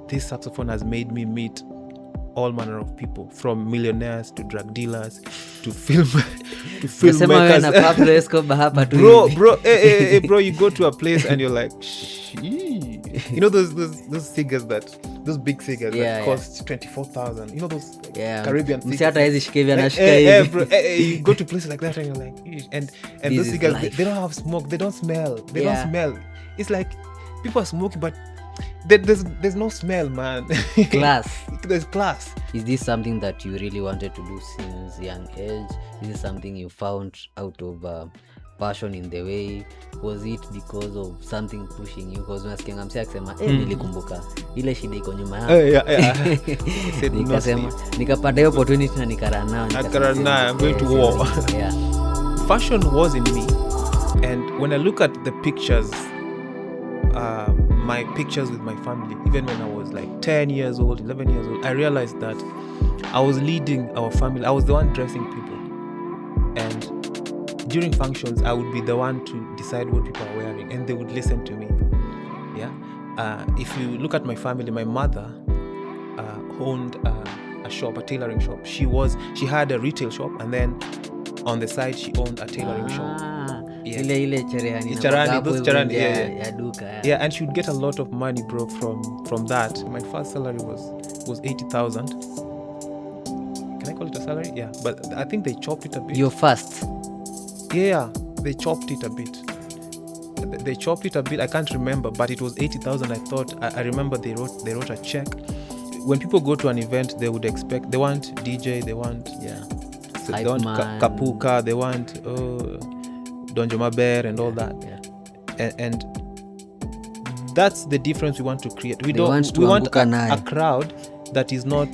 this saxophone has made me meet all manner of people, from millionaires to drug dealers to filmmakers. Bro, you go to a place and you're like, you know those cigars those big cigars that cost 24,000. You know those Caribbean cigars. Bro, you go to places like that and you're like, and those cigars they don't have smoke, they don't smell. Don't smell. It's like people are smoking, but there's no smell, man. Class. There's class. Is this something that you really wanted to do since young age? Is this something you found out of passion in the way? Was it because of something pushing you? Because unasikia ngamsia akisema nilikumbuka ile shida iko nyuma yangu. Nikasema nikapata hiyo opportunity na nikarana I'm going to war. Fashion was in me, and when I look at the pictures, my pictures with my family, even when I was like 10 years old, 11 years old, I realized that I was leading our family. I was the one dressing people, and during functions I would be the one to decide what people are wearing, and they would listen to me. If you look at my family, my mother owned a shop, a tailoring shop. She had a retail shop, and then on the side she owned a tailoring shop. Ile cherehani, yeah, and she would get a lot of money, bro, from that. My first salary was 80,000. Can I call it a salary? Yeah, but I think they chopped it a bit. Your first? Yeah, they chopped it a bit. I can't remember, but it was 80,000. I remember they wrote a check. When people go to an event, they want DJ, they want Kapuka, they want Donjo Maber and all that. And that's the difference we want to create. We want a crowd that is not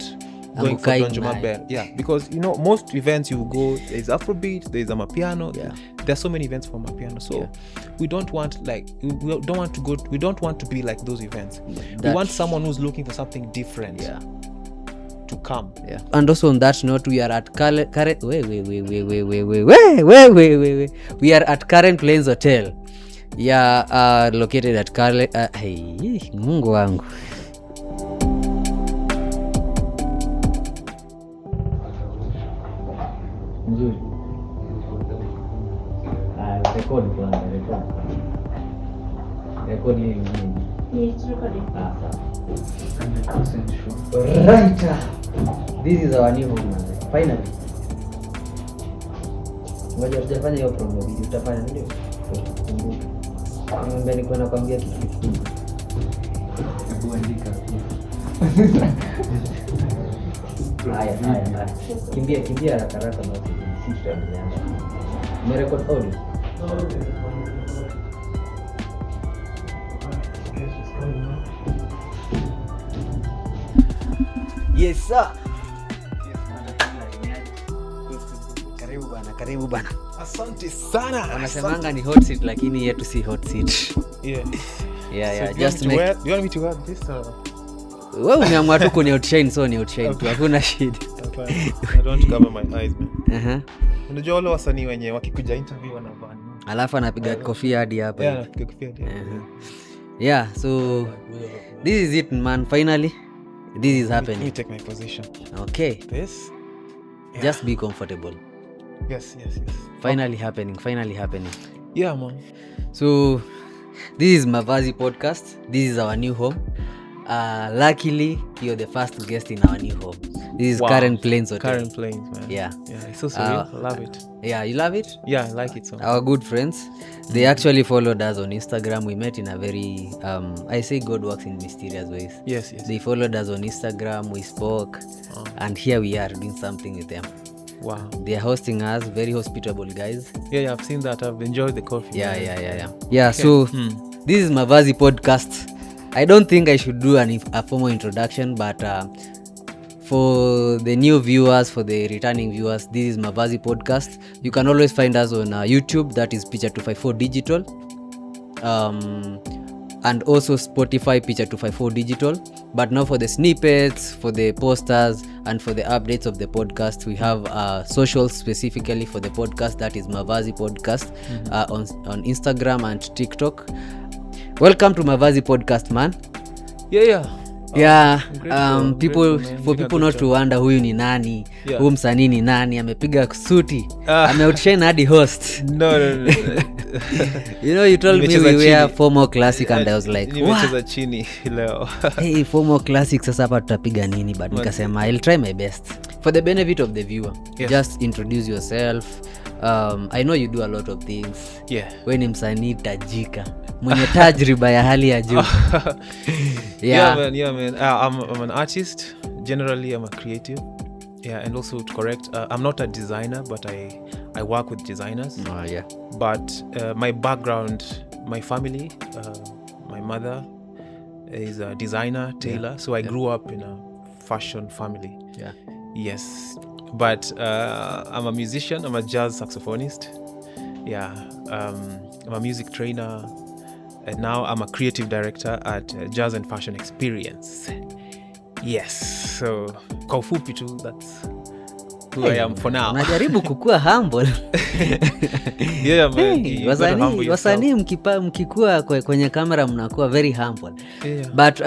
going for Donjo Maber. Yeah, because most events you go, there's Afrobeat, there's Amapiano. There's so many events for Amapiano. So we don't want to be like those events. We want someone who's looking for something different. To come. And also on that note, we are at we are at Current Plains Hotel. Located at Mungu wangu. Nzuri. Record hii. Yes, recording. Right. This is our new home, finally. Ngoja tutafanya hiyo promo video, tutafanya ndio. Mbona niko nakwambia kitu. Hebu andika. Haya. Kimbia haraka na system yangu. Umerecord audio? Yes sir. Karibu bana. Asante sana. Wanasemanga ni hot seat lakini yetu si hot seat. Yeah. So just make do you want me to wear this wewe umeamua tu kuni outshine, so ni outshine tu, hakuna shida. I don't cover my eyes, man. Unajua wale wasanii wenye wakikuja interview wanavaa. Alafu anapiga kofia hadi hapa. Yeah, anapiga kofia hadi hapa. Yeah, so this is it, man. Finally this is happening. Let me take my position. Okay. This. Yeah. Just be comfortable. Yes. Finally happening. Yeah, man. So this is MAVAZY Podcast. This is our new home. Luckily you're the first guest in our new home. This is Current Plains Hotel. Current Plains, man. Yeah, it's so surreal. I love it. Yeah, you love it? Yeah, I like it so much. Our good friends, they actually followed us on Instagram. We met in a very I say God works in mysterious ways. Yes. They followed us on Instagram, we spoke, and here we are doing something with them. Wow. They are hosting us, very hospitable guys. Yeah, I've seen that. I've enjoyed the coffee. Yeah. Okay. So this is MAVAZY Podcast. I don't think I should do a formal introduction, but for the new viewers, for the returning viewers, this is MAVAZY Podcast. You can always find us on YouTube, that is Picture 254 Digital, and also Spotify, Picture 254 Digital. But now for the snippets, for the posters, and for the updates of the podcast, we have socials specifically for the podcast, that is MAVAZY Podcast, on Instagram and TikTok. Welcome to MAVAZY Podcast, man. Yeah. People not to wonder huyu ni nani, huyu msanii ni nani, amepiga suti, ameoutshine hadi host. No. You told me we were formal classic and I was like, nimecheza chini leo. Hey, formal classic, sasa hapa tutapiga nini? But nikasema I'll try my best for the benefit of the viewer. Just introduce yourself. I know you do a lot of things. Wewe ni msanii tajika, mwenye tajriba ya hali ya juu. Man. I'm an artist. Generally, I'm a creative. And also to correct, I'm not a designer, but I work with designers. But my background, my family, my mother is a designer, tailor. So I grew up in a fashion family. Yes. But I'm a musician. I'm a jazz saxophonist. I'm a music trainer. And now I'm a creative director at Jazz and Fashion Experience. Yes. So, kwa ufupi tu, that's who I am for now. Unajaribu kukua humble. Man. Wasanii mkikua kwenye kamera mnakuwa very humble. But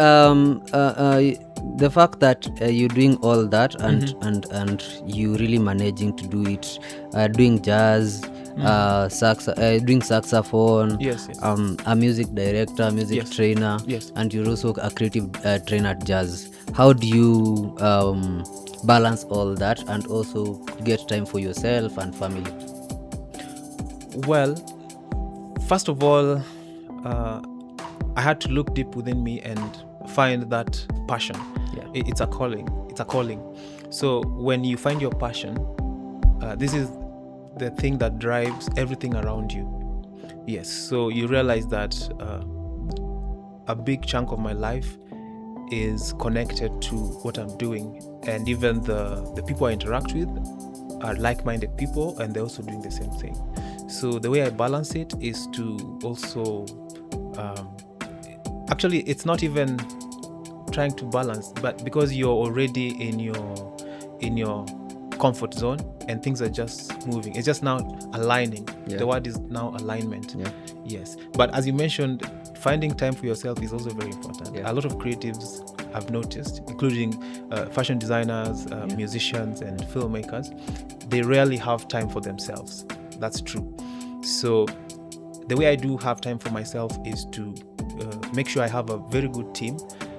the fact that you're doing all that and you really managing to do it, doing jazz, doing saxophone, a music director, music trainer, and you're also a creative trainer at jazz. How do you balance all that and also get time for yourself and family? Well, first of all, I had to look deep within me and find that passion. It's a calling. So when you find your passion, this is the thing that drives everything around you. Yes. So you realize that a big chunk of my life is connected to what I'm doing, and even the people I interact with are like-minded people, and they're also doing the same thing. So the way I balance it is to also actually, it's not even trying to balance, but because you're already in your comfort zone and things are just moving, it's just now aligning. The word is now alignment. Yes. But as you mentioned, finding time for yourself is also very important. A lot of creatives I've noticed, including fashion designers, musicians and filmmakers, they rarely have time for themselves. That's true. So the way I do have time for myself is to make sure I have a very good team,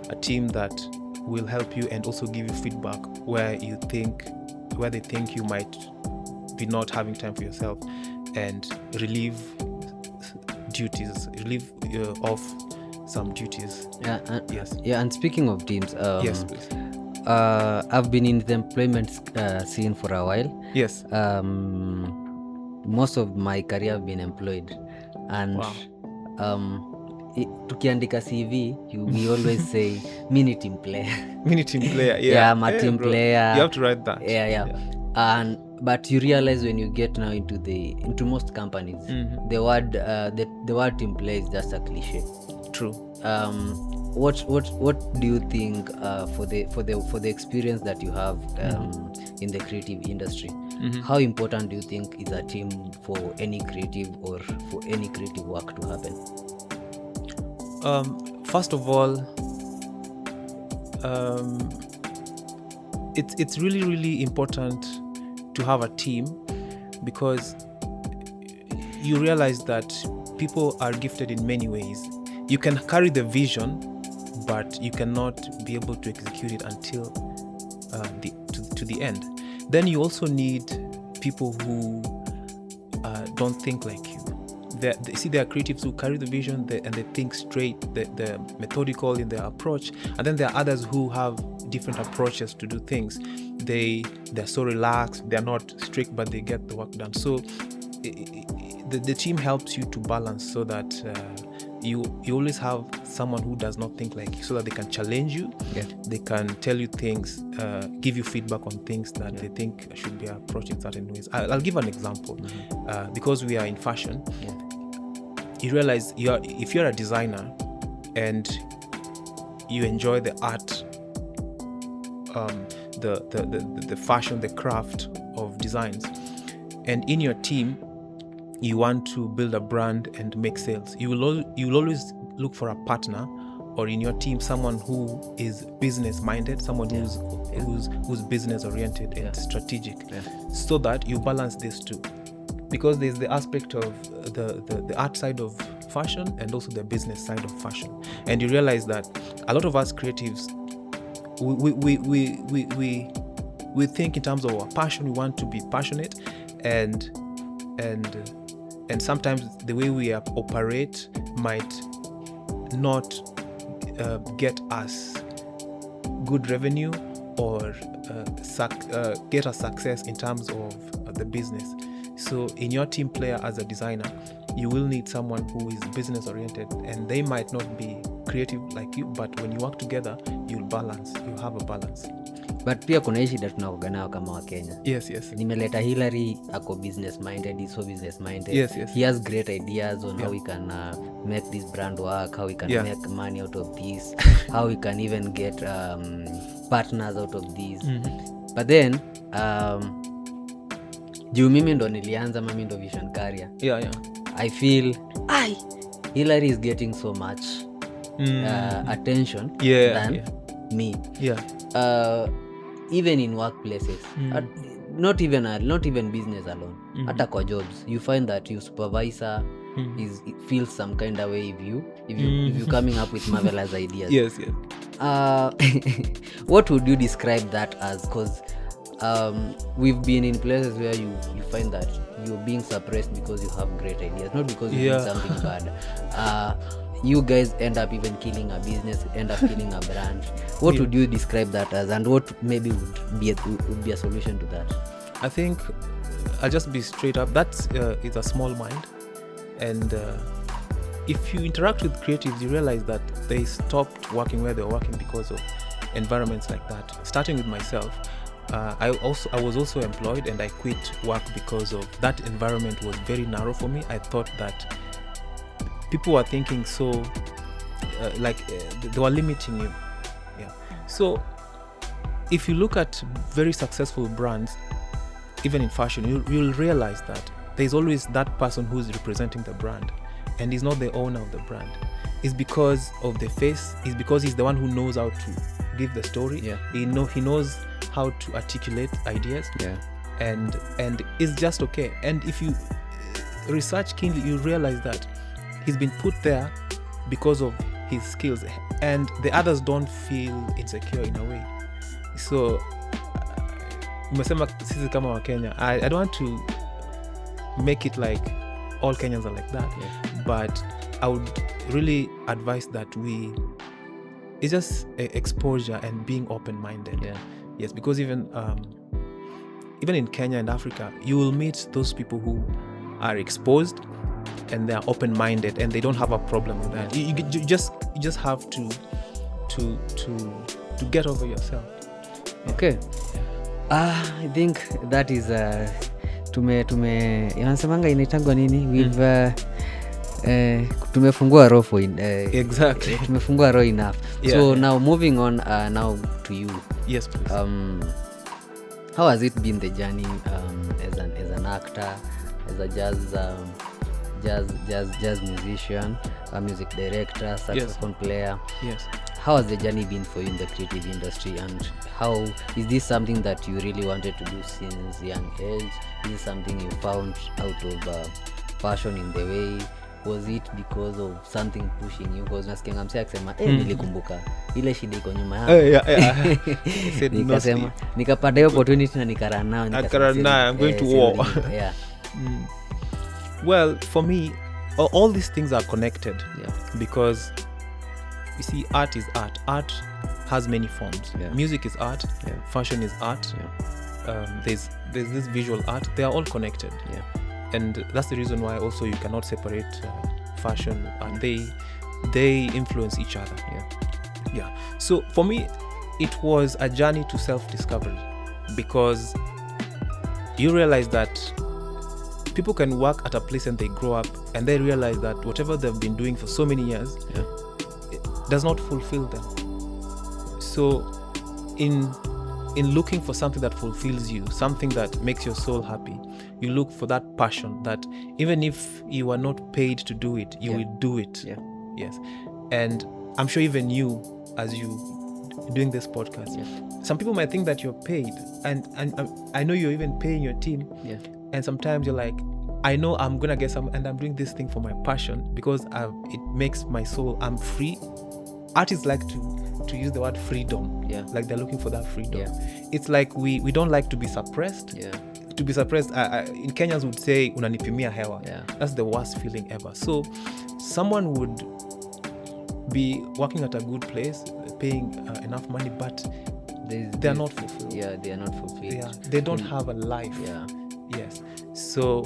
a team that will help you and also give you feedback where they think you might be not having time for yourself, and relieve off some duties. And speaking of teams, yes, please. I've been in the employment scene for a while. Yes. Most of my career I've been employed, and tukiandika CV, we always say mini team player. I'm a team player. You have to write that. But you realize when you get now into most companies, the word team player is just a cliche. True. What do you think for the experience that you have in the creative industry? How important do you think is a team for any creative or for any creative work to happen? First of all, it's really, really important to have a team, because you realize that people are gifted in many ways. You can carry the vision, but you cannot be able to execute it until to the end. Then you also need people who don't think like you. There are creatives who carry the vision and they think straight, they're methodical in their approach, and then there are others who have different approaches to do things. They're so relaxed, they're not strict, but they get the work done. So the team helps you to balance, so that you always have someone who does not think like you, so that they can challenge you. They can tell you things, give you feedback on things that they think should be approached in certain ways. I'll give an example. Because we are in fashion, you realize if you're a designer and you enjoy the art, the fashion, the craft of designs, and in your team you want to build a brand and make sales, you will always look for a partner or in your team someone who is business minded, someone who's business oriented and strategic, so that you balance these two, because there's the aspect of the art side of fashion and also the business side of fashion. And you realize that a lot of us creatives, we think in terms of our passion. We want to be passionate, and sometimes the way we operate might not get us good revenue or get us success in terms of the business. So in your team player as a designer, you will need someone who is business oriented, and they might not be creative like you, but when you work together, you'll have a balance. But pia kuna shida tunaoga nayo kama wa Kenya. Yes. Nimeleta Hillary, ako business minded, he's so business minded. Yes. He has great ideas on how we can make this brand work, how we can make money out of this, how we can even get partners out of this. But then juu mimi ndo nilianza, mimi ndo vision carrier. I feel Hillary is getting so much attention than me. Even in workplaces, not even business alone. Hata kwa jobs, you find that your supervisor feels some kind of way if you coming up with marvelous ideas. Yes. What would you describe that as? Because we've been in places where you find that you're being suppressed because you have great ideas, not because you did something bad. You guys end up even killing a business, end up killing a brand. What would you describe that as, and what maybe would be a solution to that? I think I'll just be straight up. That is a small mind, and if you interact with creatives, you realize that they stopped working where they were working because of environments like that. Starting with myself, I was also employed, and I quit work because of that environment was very narrow for me. I thought that people were thinking so they were limiting you. So if you look at very successful brands, even in fashion, you'll realize that there's always that person who's representing the brand, and he's not the owner of the brand. It's because of the face. It's because he's the one who knows how to give the story. He knows how to articulate ideas. And it's just okay. And if you research keenly, you realize that he's been put there because of his skills, and the others don't feel insecure in a way. So umesema sisi kama wa Kenya, I don't want to make it like all Kenyans are like that, but I would really advise that it's just exposure and being open-minded. Yes, because even in Kenya and Africa, you will meet those people who are exposed and they are open-minded and they don't have a problem with that. You just have to get over yourself. Okay. I think that is tumesemanga inaitangwa nini? We've tumefungua roho for exactly. Tumefungua roho enough. So now moving on now to you. Yes, please. How has it been, the journey as an actor, as a jazz musician, a music director, saxophone player? Yes. How has the journey been for you in the creative industry, and how is this something that you really wanted to do since young age? Is this something you found out of passion in the way? Was it because of something pushing you? Because nasikia msee akisema nilikumbuka ile shida iko nyuma yangu. Nikasema nikapata opportunity na nikarana I'm going to war. Well, for me, all these things are connected. Because you see, art is art. Art has many forms. Music is art. Fashion is art. There's this visual art. They are all connected. And that's the reason why also you cannot separate fashion, and they influence each other. So for me, it was a journey to self-discovery, because you realize that people can work at a place and they grow up and they realize that whatever they've been doing for so many years does not fulfill them. So in looking for something that fulfills you, something that makes your soul happy, you look for that passion that even if you are not paid to do it, you will do it. Yes. And I'm sure even you, as you doing this podcast, some people might think that you're paid, and I know you're even paying your team. And sometimes you're like, I know I'm gonna get some, and I'm doing this thing for my passion because it makes my soul. I'm free. Artists like to use the word freedom. Like they're looking for that freedom. It's like we don't like to be suppressed. To be suppressed, in Kenyans would say unanipimia hewa. That's the worst feeling ever. So someone would be working at a good place, paying enough money, but they're not fulfilled. They are not fulfilled. They don't have a life. Yes. So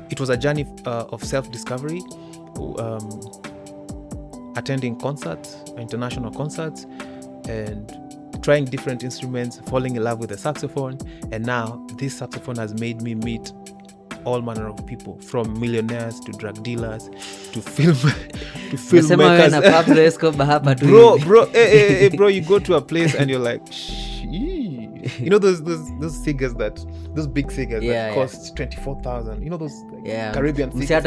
it was a journey of self-discovery, attending concerts, international concerts, and trying different instruments, falling in love with the saxophone. And now this saxophone has made me meet all manner of people, from millionaires to drug dealers to filmmakers. Bro, you go to a place and you're like, you know those cigars those big cigars that cost 24,000. You know those Caribbean cigars.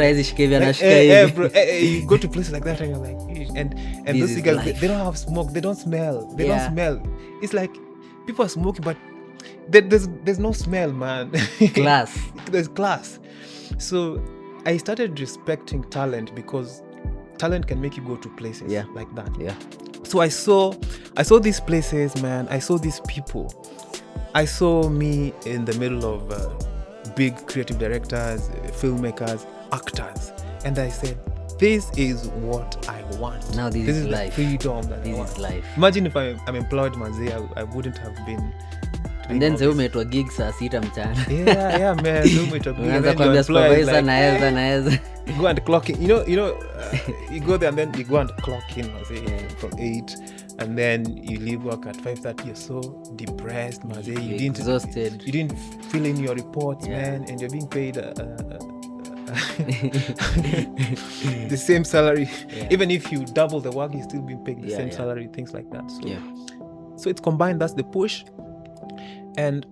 Bro, you go to places like that and you're like, and those cigars, they don't have smoke, they don't smell. Don't smell. It's like people are smoking, but there's no smell, man. Class. There's class. So I started respecting talent because talent can make you go to places like that. So I saw these places, man. I saw these people. I saw me in the middle of big creative directors, filmmakers, actors, and I said, this is what I want. Now this is life. The freedom that this I want. Is life. Imagine if I'm employed, manze, I wouldn't have been. And then umeitwa gig saa 6 mchana. Man. Unaanza kuambia supervisor naweza. You go and clock in. You know, you go there and then you go and clock in, from 8, and then you leave work at 5:30. You're so depressed, man. You exhausted. You didn't fill in your reports, man, and you're being paid the same salary. Even if you double the work, you're still being paid the same salary. Things like that. So it's combined. That's the push. And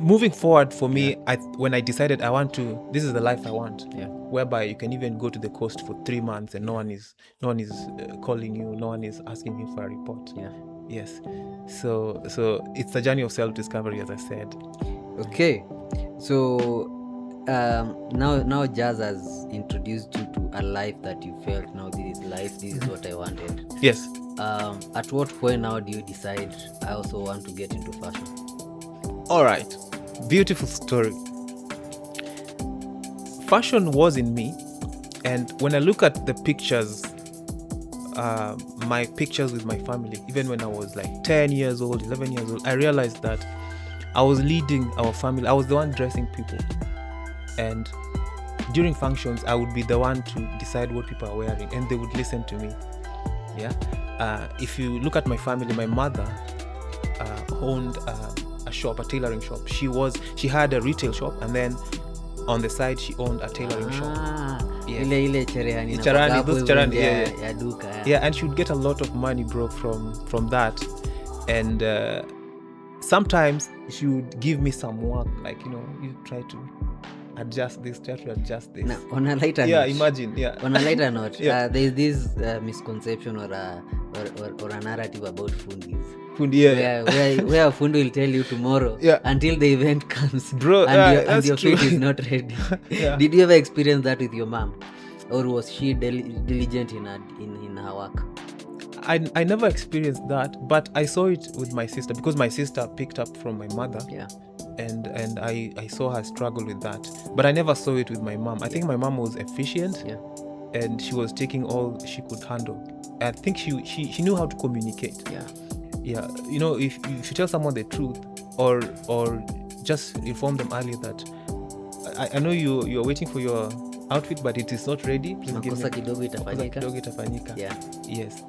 moving forward for me, when I decided this is the life I want, whereby you can even go to the coast for 3 months and no one is calling you, no one is asking you for a report. Yes. So it's a journey of self-discovery, as I said. Okay. So now Jazz has introduced you to a life that you felt, now this is life, this is what I wanted. Yes. At what point now do you decide, I also want to get into fashion? All right. Beautiful story. Fashion was in me, and when I look at the pictures, my pictures with my family, even when I was like 10 years old, 11 years old, I realized that I was leading our family. I was the one dressing people, and during functions I would be the one to decide what people are wearing, and they would listen to me. If you look at my family, my mother owned a shop, a tailoring shop. She had a retail shop, and then on the side she owned a tailoring shop. Ile cherehani na those cherehani, ya duka. And she would get a lot of money, bro, from that. And sometimes she would give me some work, like, you try to adjust this. Now, on a lighter note. Imagine. On a lighter note, there's this misconception or a narrative about fundis. Where fundi will tell you tomorrow until the event comes, bro, and your feet is not ready. Did you ever experience that with your mom, or was she diligent in her work? I never experienced that, but I saw it with my sister, because my sister picked up from my mother. And I saw her struggle with that, but I never saw it with my mom. I think my mom was efficient, and she was taking all she could handle. I think she knew how to communicate. If you tell someone the truth, or just inform them early that I know you're waiting for your outfit, but it is not ready. Makosa kidogo itafanyika. Yes,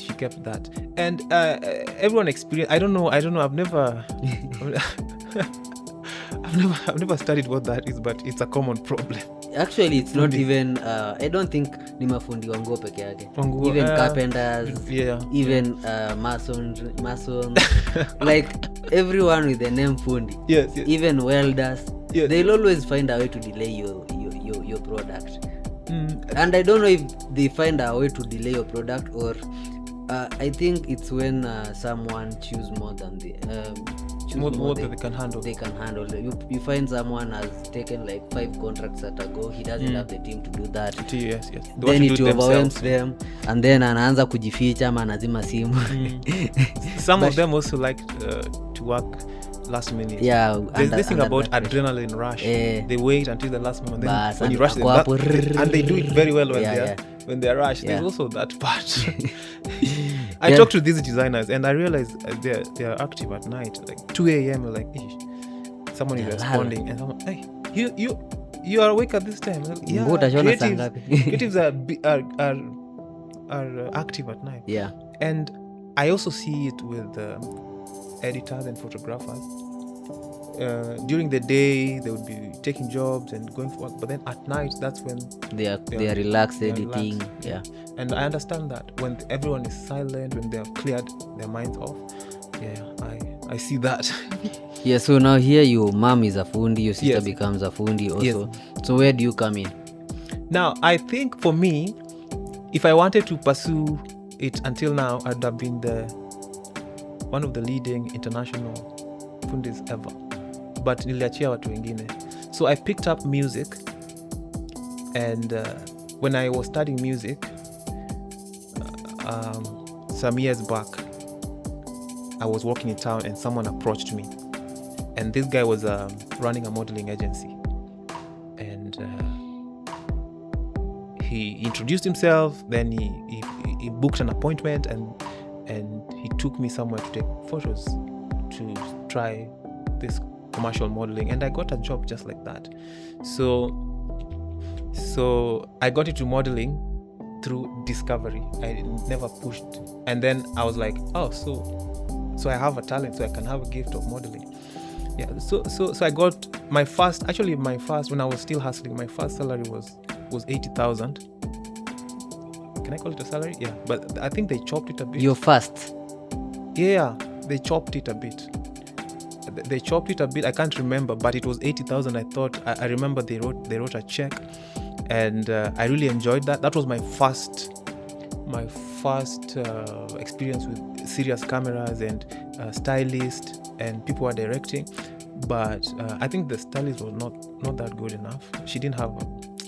she kept that, and everyone experienced. I don't know. I've never studied what that is, but it's a common problem. Actually, it's not even. I don't think ni mafundi wa nguo peke yake. Even carpenters, even masons, like everyone with the name fundi. Yes. Even welders, they'll always find a way to delay your product. And I don't know if they find a way to delay your product, or I think it's when someone choose more than the more than they can handle. You find someone has taken like 5 contracts at a go. He doesn't have the team to do that. Yes. Then it overwhelms them, and then anaanza kujificha ama anazima simu. Some of them also like to work last minute. There's this thing about adrenaline rush. They wait until the last moment. Then when you rush them, and they do it very well when they're rushed. There's also that part. I talked to these designers and I realized they're active at night, like 2 a.m. Like, someone is responding, and I'm like, hey, you are awake at this time? Like, creatives are active at night. And I also see it with editors and photographers. During the day they would be taking jobs and going for work, but then at night that's when they are relaxed editing. Relaxed. And I understand that when everyone is silent, when they have cleared their minds off. I see that. So now here your mom is a fundi, your sister becomes a fundi also. So where do you come in? Now I think for me, if I wanted to pursue it until now, I'd have been one of the leading international fundis ever, but niliachia watu wengine. So I picked up music, and when I was studying music some years back, I was walking in town and someone approached me, and this guy was running a modeling agency, and he introduced himself. Then he booked an appointment, and he took me somewhere to take photos to try this commercial modeling, and I got a job just like that. So I got into modeling through discovery. I never pushed, and then I was like, oh, so I have a talent, so I can have a gift of modeling. So I got my first, when I was still hustling, my first salary was 80,000. Can I call it a salary? Yeah, but I think they chopped it a bit. Your first? Yeah, they chopped it a bit. I can't remember, but it was 80,000. I remember they wrote a check, and I really enjoyed that. That was my first experience with serious cameras and stylist and people were directing. But I think the stylist was not that good enough. She didn't have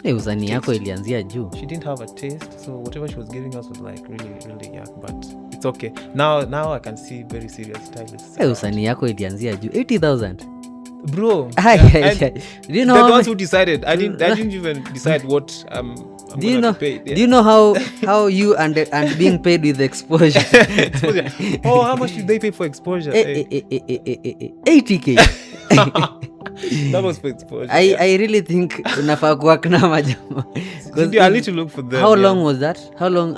uzani yako ilianzia juu. She didn't have a taste, so whatever she was giving us was like really, really yuck. But it's okay. Now I can see very serious stylists. Uzani yako ilianzia juu. 80,000. Bro. Do you know the ones who decided? I didn't even decide what do you know? Pay. Yeah. Do you know how you and being paid with exposure? Exposure. Oh, how much did they pay for exposure? 80K. That was for exposure. I really think unafaa kuwork na majama. I need to look for them. How long was that? How long?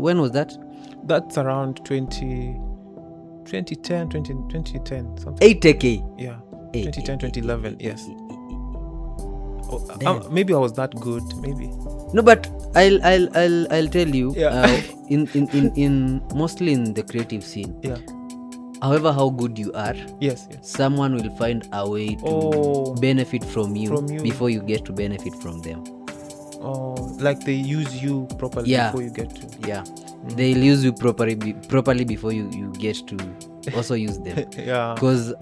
When was that? That's around 2010, something. 80K. Yeah. 2010, 2011. Yes. Maybe I was that good. Maybe. No, but I'll tell you. In mostly in the creative scene. Yeah. However, how good you are, yes, someone will find a way to benefit from you before you get to benefit from them. Oh, like they use you properly before you get to. Yeah, they'll use you properly before you get to also use them. Yeah, because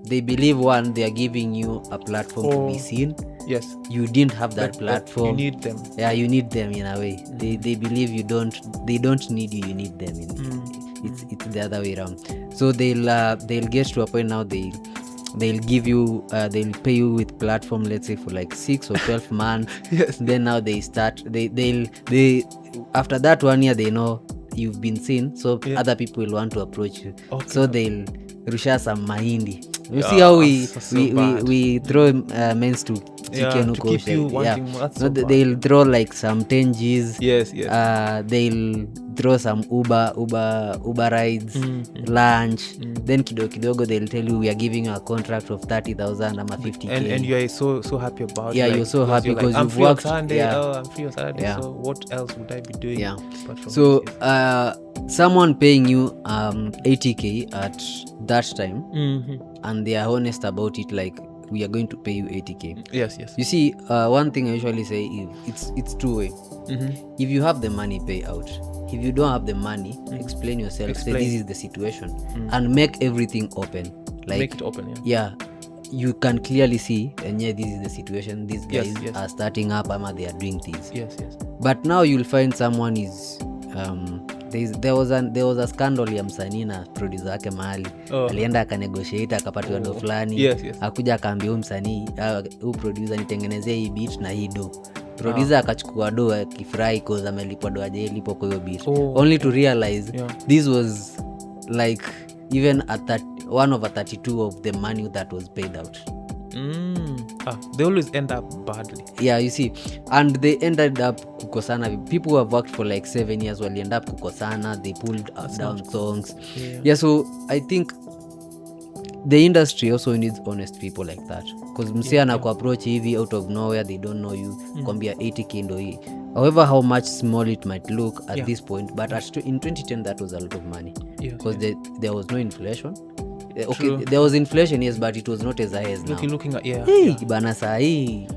they believe they are giving you a platform to be seen. Yes, you didn't have that platform. You need them. Yeah, you need them in a way. They believe you don't. They don't need you. You need them. It's the other way around. So they'll get to a point now they'll give you they'll pay you with platform, let's say for like 6 or 12 months. Yes. Then now they start they after that 1 year they know you've been seen, so other people will want to approach you. Okay. So they'll rusha some mahindi. You see how we throw men's to chicken to keep you wanting more. So they'll throw like some 10 Gs. Yes. They'll throw some Uber rides, lunch. Then kidogo they'll tell you we are giving you a contract of 30,000 ama 50K. And you are so happy about it. Yeah, you're so happy because you've worked. I'm free on Saturday. Yeah. So what else would I be doing? Yeah. So someone paying you 80K at that time, and they are honest about it, like we are going to pay you 80k. Yes. You see, one thing I usually say is it's two-way. If you have the money, pay out. If you don't have the money, explain yourself. Say this is the situation, and make everything open. Like, make it open. Yeah, you can clearly see, and this is the situation. These guys are starting up, and they are doing things. Yes. But now you'll find someone is there was a scandal ya msanii na producer wake mahali alienda akanegotiate akapatiwa do fulani, akuja akaambia huyu msanii huyu producer nitengenezee hii beat na hii do. Producer akachukua do akifurahi cause amelipwa do aje lipo kwa hiyo beat, only to realize this was like even at one over 32 of the money that was paid out. They always end up badly. Yeah, you see, and they ended up kukosana. People who have worked for like 7 years will end up kukosana. They pulled down songs. Yeah, so I think the industry also needs honest people like that, because msia na kuapproach hivi out of nowhere, they don't know you, kwambia 80k ndo hii. However, how much small it might look at this point, but in 2010 that was a lot of money, because there was no inflation. Okay, true. There was inflation, yes, but it was not as high as now. Looking at bana saa hii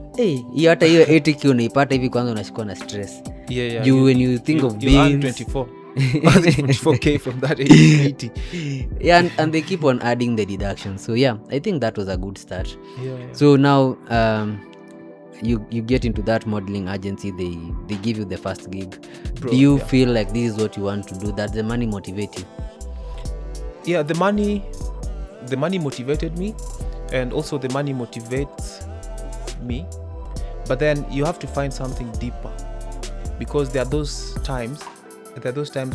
hiyo hata hiyo 80k unaipata hivi kwanza unashikwa na stress. When you think of being 24 24k from that 80. And they keep on adding the deductions. So I think that was a good start. So now you get into that modeling agency, they give you the first gig. Bro, do you feel like this is what you want to do, that the money motivate you? The money motivated me, and also the money motivates me, but then you have to find something deeper, because there are those times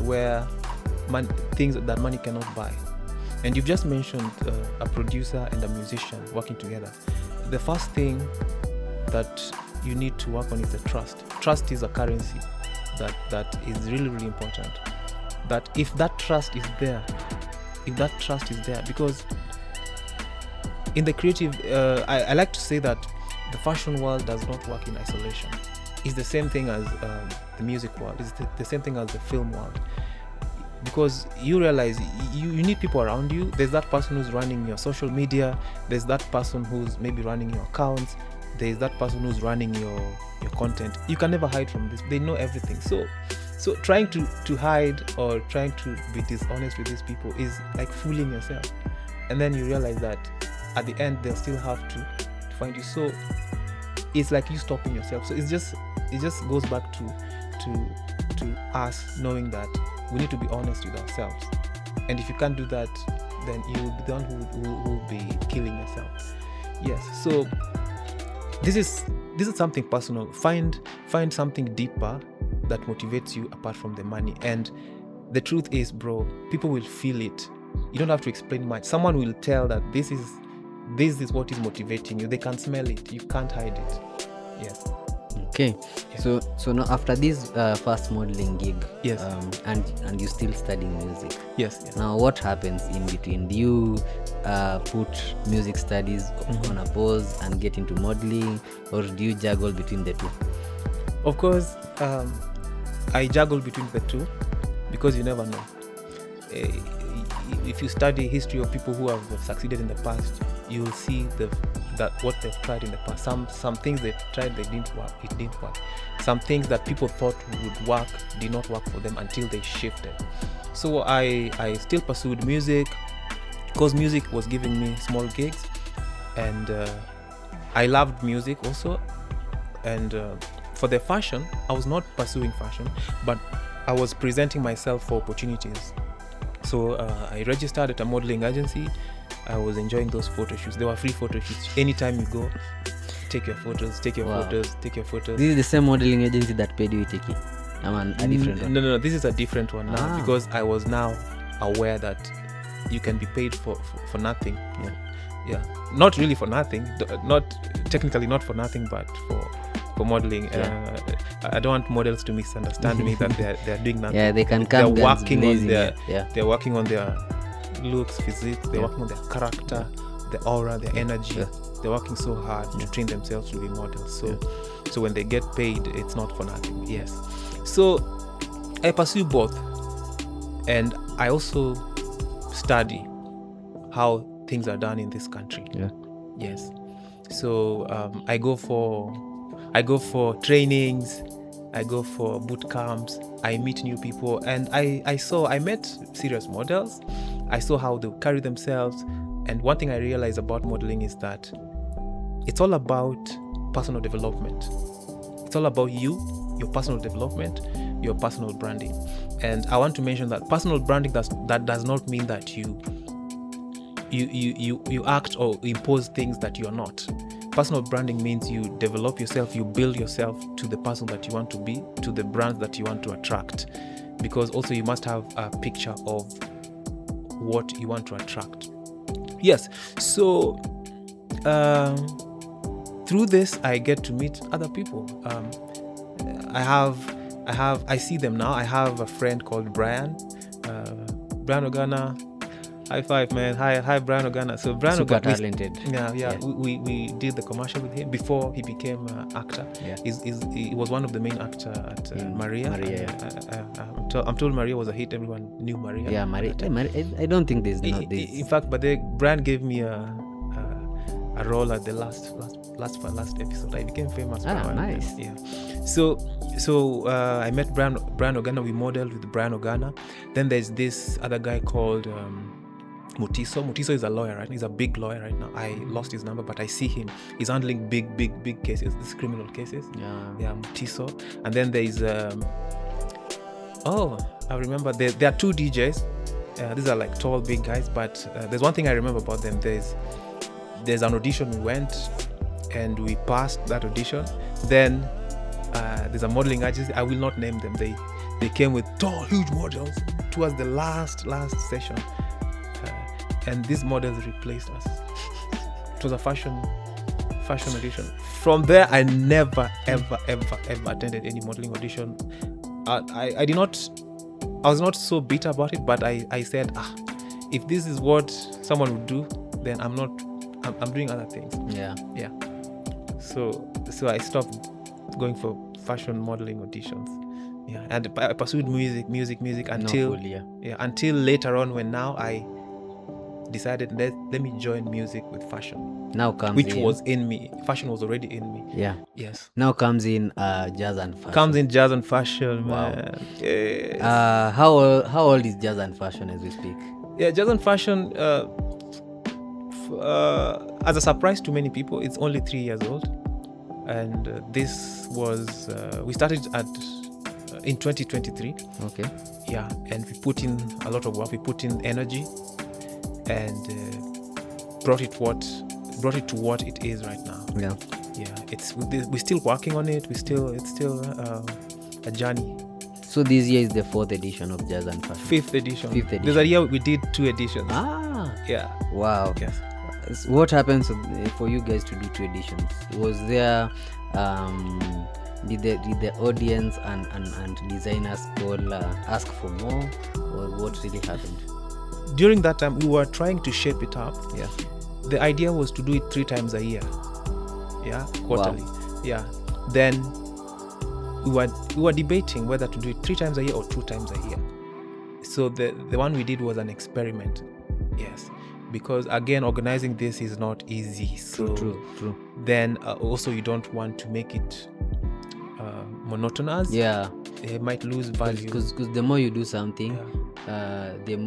where things that money cannot buy. And you've just mentioned a producer and a musician working together. The first thing that you need to work on is the trust is a currency that is really, really important. That if that trust is there, because in the creative, I like to say that the fashion world does not work in isolation. It's the same thing as the music world. It's the same thing as the film world, because you realize you need people around you. There's that person who's running your social media, there's that person who's maybe running your accounts, there's that person who's running your content. You can never hide from this. They know everything. So trying to hide or trying to be dishonest with these people is like fooling yourself, and then you realize that at the end they'll still have to find you. So it's like you stopping yourself. So it just goes back to us knowing that we need to be honest with ourselves, and if you can't do that, then you'll be the one who will be killing yourself. Yes. So this is something personal. Find something deeper that motivates you apart from the money. And the truth is, bro, people will feel it. You don't have to explain much. Someone will tell that this is what is motivating you. They can smell it. You can't hide it. Yes. Okay. Yeah. So now after this first modeling gig, and you still studying music. Yes. Now what happens in between? Do you put music studies on a pause and get into modeling, or do you juggle between the two? Of course, I juggle between the two, because you never know. If you study history of people who have succeeded in the past, you'll see that what they've tried in the past. Some things they tried, they didn't work. It didn't work. Some things that people thought would work did not work for them until they shifted. So I still pursued music, because music was giving me small gigs, and I loved music also. And for the fashion, I was not pursuing fashion, but I was presenting myself for opportunities. So I registered at a modeling agency. I was enjoying those photo shoots. They were free photo shoots. Anytime you go, take your photos. This is the same modeling agency that paid you Itiki? A different one? No, this is a different one now, because I was now aware that you can be paid for nothing. Yeah, not really for nothing. Not technically not for nothing, but for modeling. I don't want models to misunderstand me that they're doing nothing. Yeah, they can come. They're working on they're working on their looks, physique. They're working on their character, their aura, their energy. They're working so hard to train themselves to be models. So when they get paid, it's not for nothing. Yes. So I pursue both, and I also study how things are done in this country. Yeah. Yes. So I go for trainings, I go for boot camps, I meet new people, and I met serious models. I saw how they carry themselves, and one thing I realized about modeling is that it's all about personal development. It's all about you, your personal development, your personal branding. And I want to mention that personal branding that does not mean that you act or impose things that you're not. Personal branding means you develop yourself, you build yourself to the person that you want to be, to the brand that you want to attract. Because also you must have a picture of what you want to attract. Yes, so through this I get to meet other people. I see them now. I have a friend called Brian Ogana. High five, man. Hi Brian Ogana. So Brian super talented. Yeah. We did the commercial with him before he became an actor. Yeah. He was one of the main actors at Maria. I'm told Maria was a hit. Everyone knew Maria. Yeah, Maria. I don't think there's not this. In fact, but Brian gave me a role at the last episode. I became famous. Nice. Yeah. So I met Brian Ogana. We modeled with Brian Ogana. Then there's this other guy called Mutiso. Mutiso is a lawyer, right? He's a big lawyer right now. I lost his number, but I see him. He's handling big cases, these criminal cases. Yeah, Mutiso. And then there is I remember there are two DJs. These are like tall, big guys. But there's one thing I remember about them. There's an audition we went, and we passed that audition. Then there's a modeling agency. I will not name them. They came with tall, huge models towards the last session, and these models replaced us. It was a fashion audition. From there, I never ever attended any modeling audition. I was not so bitter about it, but I said, if this is what someone would do, then I'm doing other things. Yeah. So I stopped going for fashion modeling auditions. Yeah, and I pursued music until until later on, when now I decided let me join music with fashion. Now comes which was in me. Fashion was already in me. Yeah. Yes. Now comes in jazz and fashion. Comes in jazz and fashion, wow. Man. Yes. How old is jazz and fashion as we speak? Yeah, jazz and fashion. As a surprise to many people, it's only 3 years old, and this was we started in 2023. Okay. Yeah, and we put in a lot of work. We put in energy, and brought it to what it is right now. Yeah. We're still working on it. It's still a journey. So this year is the 4th edition of Jazz and Fashion. 5th edition. There's a year we did 2 editions. Yeah. Wow. Yes. What happens for you guys to do 2 editions? Was there did the audience and designers call ask for more, or what really happened? During that time, we were trying to shape it up. Yeah. The idea was to do it 3 times a year. Yeah, quarterly. Wow. Yeah. Then we were debating whether to do it 3 times a year or 2 times a year. So the one we did was an experiment. Yes. Because again, organizing this is not easy. So true. Then also you don't want to make it monotonous. Yeah. It might lose value. Because the more you do something, the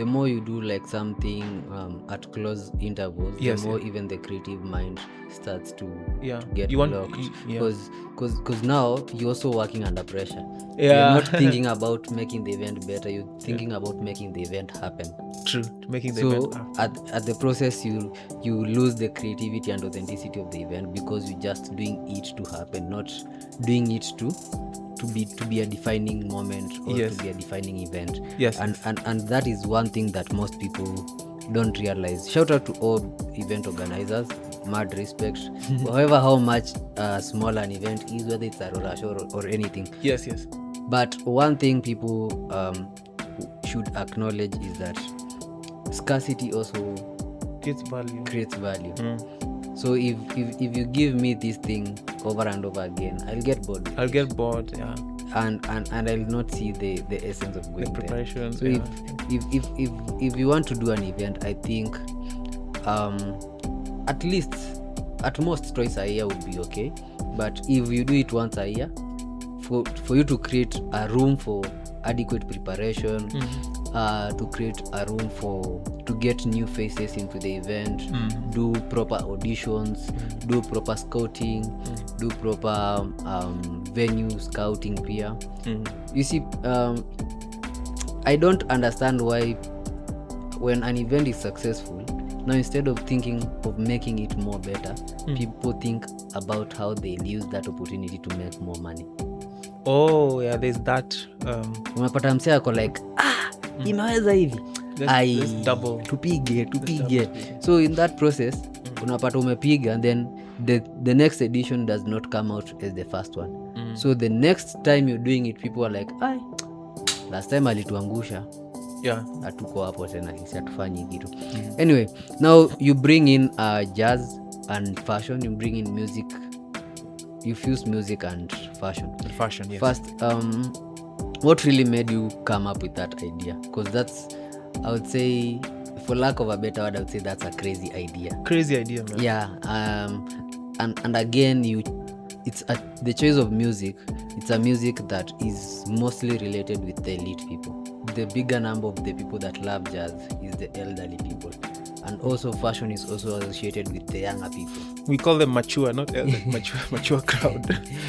more you do like something at close intervals, the more even the creative mind starts to get blocked. Because now you're also working under pressure. You're not thinking about making the event better. You're thinking about making the event happen. True, making the event happen. At the process, you lose the creativity and authenticity of the event, because you're just doing it to happen, not doing it to be a defining moment or to be a defining event. Yes. And that is one thing that most people don't realize. Shout out to all event organizers, mad respect. However, how much small an event is, whether it's a roller show or anything. Yes. But one thing people should acknowledge is that scarcity also creates value. So if you give me this thing over and over again, I'll get bored. Yeah. And I'll not see the essence of going the preparation. There. So if you want to do an event, I think at least, at most twice a year would be okay. But if you do it once a year, for you to create a room for adequate preparation, to create a room to get new faces into the event, do proper auditions, do proper scouting, do proper venue scouting pia. You see, I don't understand why when an event is successful, now instead of thinking of making it more better, people think about how they'll use that opportunity to make more money. Oh yeah, there's that. Unapata msee ako like imeweza hivi tupige. So in that process unapata umepiga, and then the next edition does not come out as the first one. So the next time you're doing it, people are like, last time alituangusha, hatuko hapo tena, hatufanyi kitu. Anyway, now you bring in jazz and fashion, you bring in music, you fuse music and fashion. Yes. First, what really made you come up with that idea? Because that's, I would say, for lack of a better word, I would say that's a crazy idea. Man. Yeah. And again, the choice of music. It's a music that is mostly related with the elite people. The bigger number of the people that love jazz is the elderly people. And also fashion is also associated with the younger people. We call them mature, not elder, mature crowd.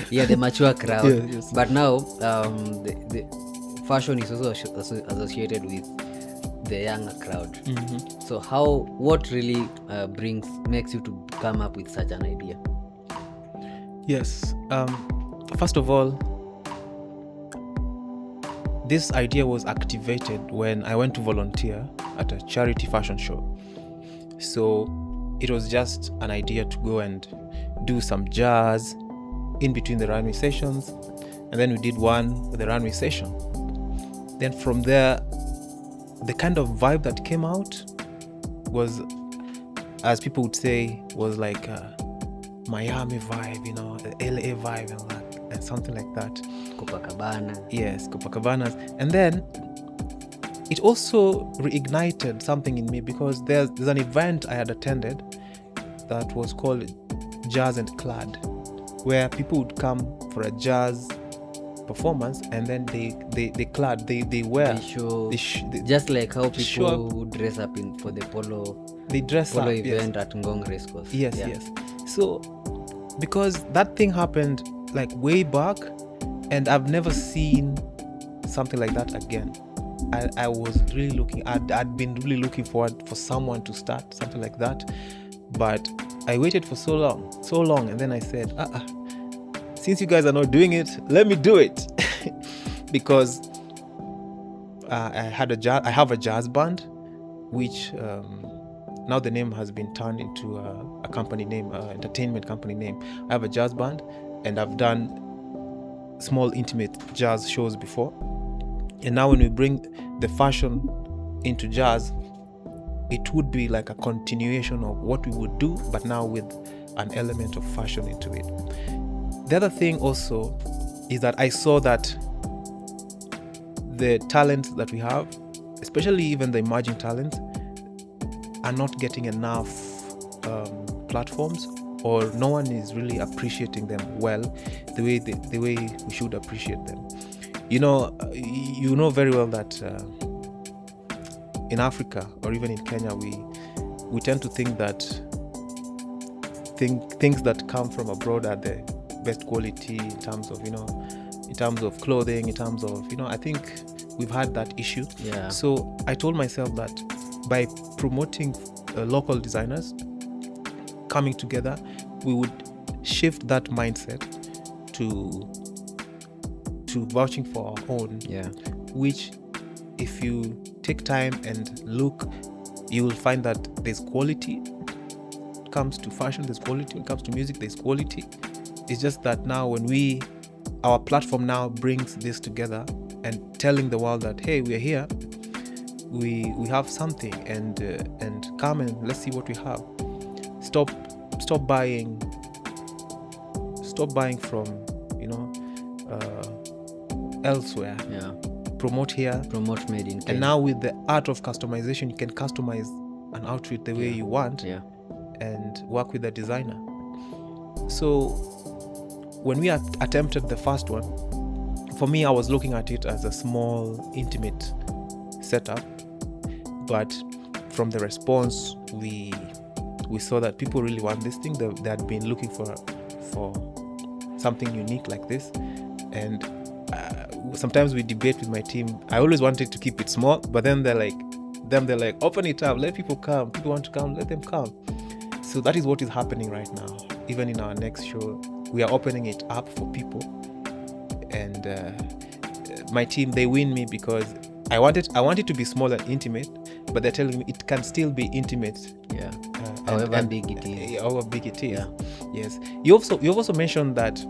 Yeah, the mature crowd. Yes. But now, the fashion is also associated with the younger crowd. So what really makes you to come up with such an idea? Yes. First of all, this idea was activated when I went to volunteer at a charity fashion show. So it was just an idea to go and do some jazz in between the runway sessions, and then we did one with the runway session. Then from there, the kind of vibe that came out was, as people would say, was like a Miami vibe, LA vibe and something like that. Copacabana. Yes, Copacabanas. And then it also reignited something in me, because there's an event I had attended that was called Jazz and Clad, where people would come for a jazz performance, and then they wear. Just like how people would dress up for the polo. They dress polo up event at Ngong Racecourse. Yes. So because that thing happened like way back, and I've never seen something like that again. I was really looking. I'd been really looking forward for someone to start something like that, but I waited for so long, and then I said, since you guys are not doing it, let me do it. Because I have a jazz band, which now the name has been turned into a company name, entertainment company name. I have a jazz band, and I've done small intimate jazz shows before. And now when we bring the fashion into jazz, it would be like a continuation of what we would do, but now with an element of fashion into it. The other thing also is that I saw that the talents that we have, especially even the emerging talents, are not getting enough platforms, or no one is really appreciating them well the way we should appreciate them. You know very well that in Africa, or even in Kenya, we tend to think that things that come from abroad are the best quality in terms of clothing, in terms of I think we've had that issue. Yeah. So I told myself that by promoting local designers coming together, we would shift that mindset to vouching for our own. Yeah. Which, if you take time and look, you will find that there's quality. When it comes to fashion, there's quality. When it comes to music, there's quality. It's just that now when our platform now brings this together and telling the world that, hey, we're here, we have something, and come and let's see what we have. Stop buying from elsewhere. Yeah. Promote here. Promote made in Kenya. And now with the art of customization, you can customize an outfit the way you want. Yeah. and work with the designer. So when we attempted the first one, for me, I was looking at it as a small, intimate setup, but from the response, we saw that people really want this thing. They had been looking for something unique like this, and sometimes we debate with my team. I always wanted to keep it small, but then they're like, open it up, let people come. People want to come, let them come. So that is what is happening right now. Even in our next show, we are opening it up for people, and my team, they win me because I want it to be small and intimate, but they're telling me it can still be intimate. Yeah. However big it is. However big it is. Yeah. Yes. You've also mentioned that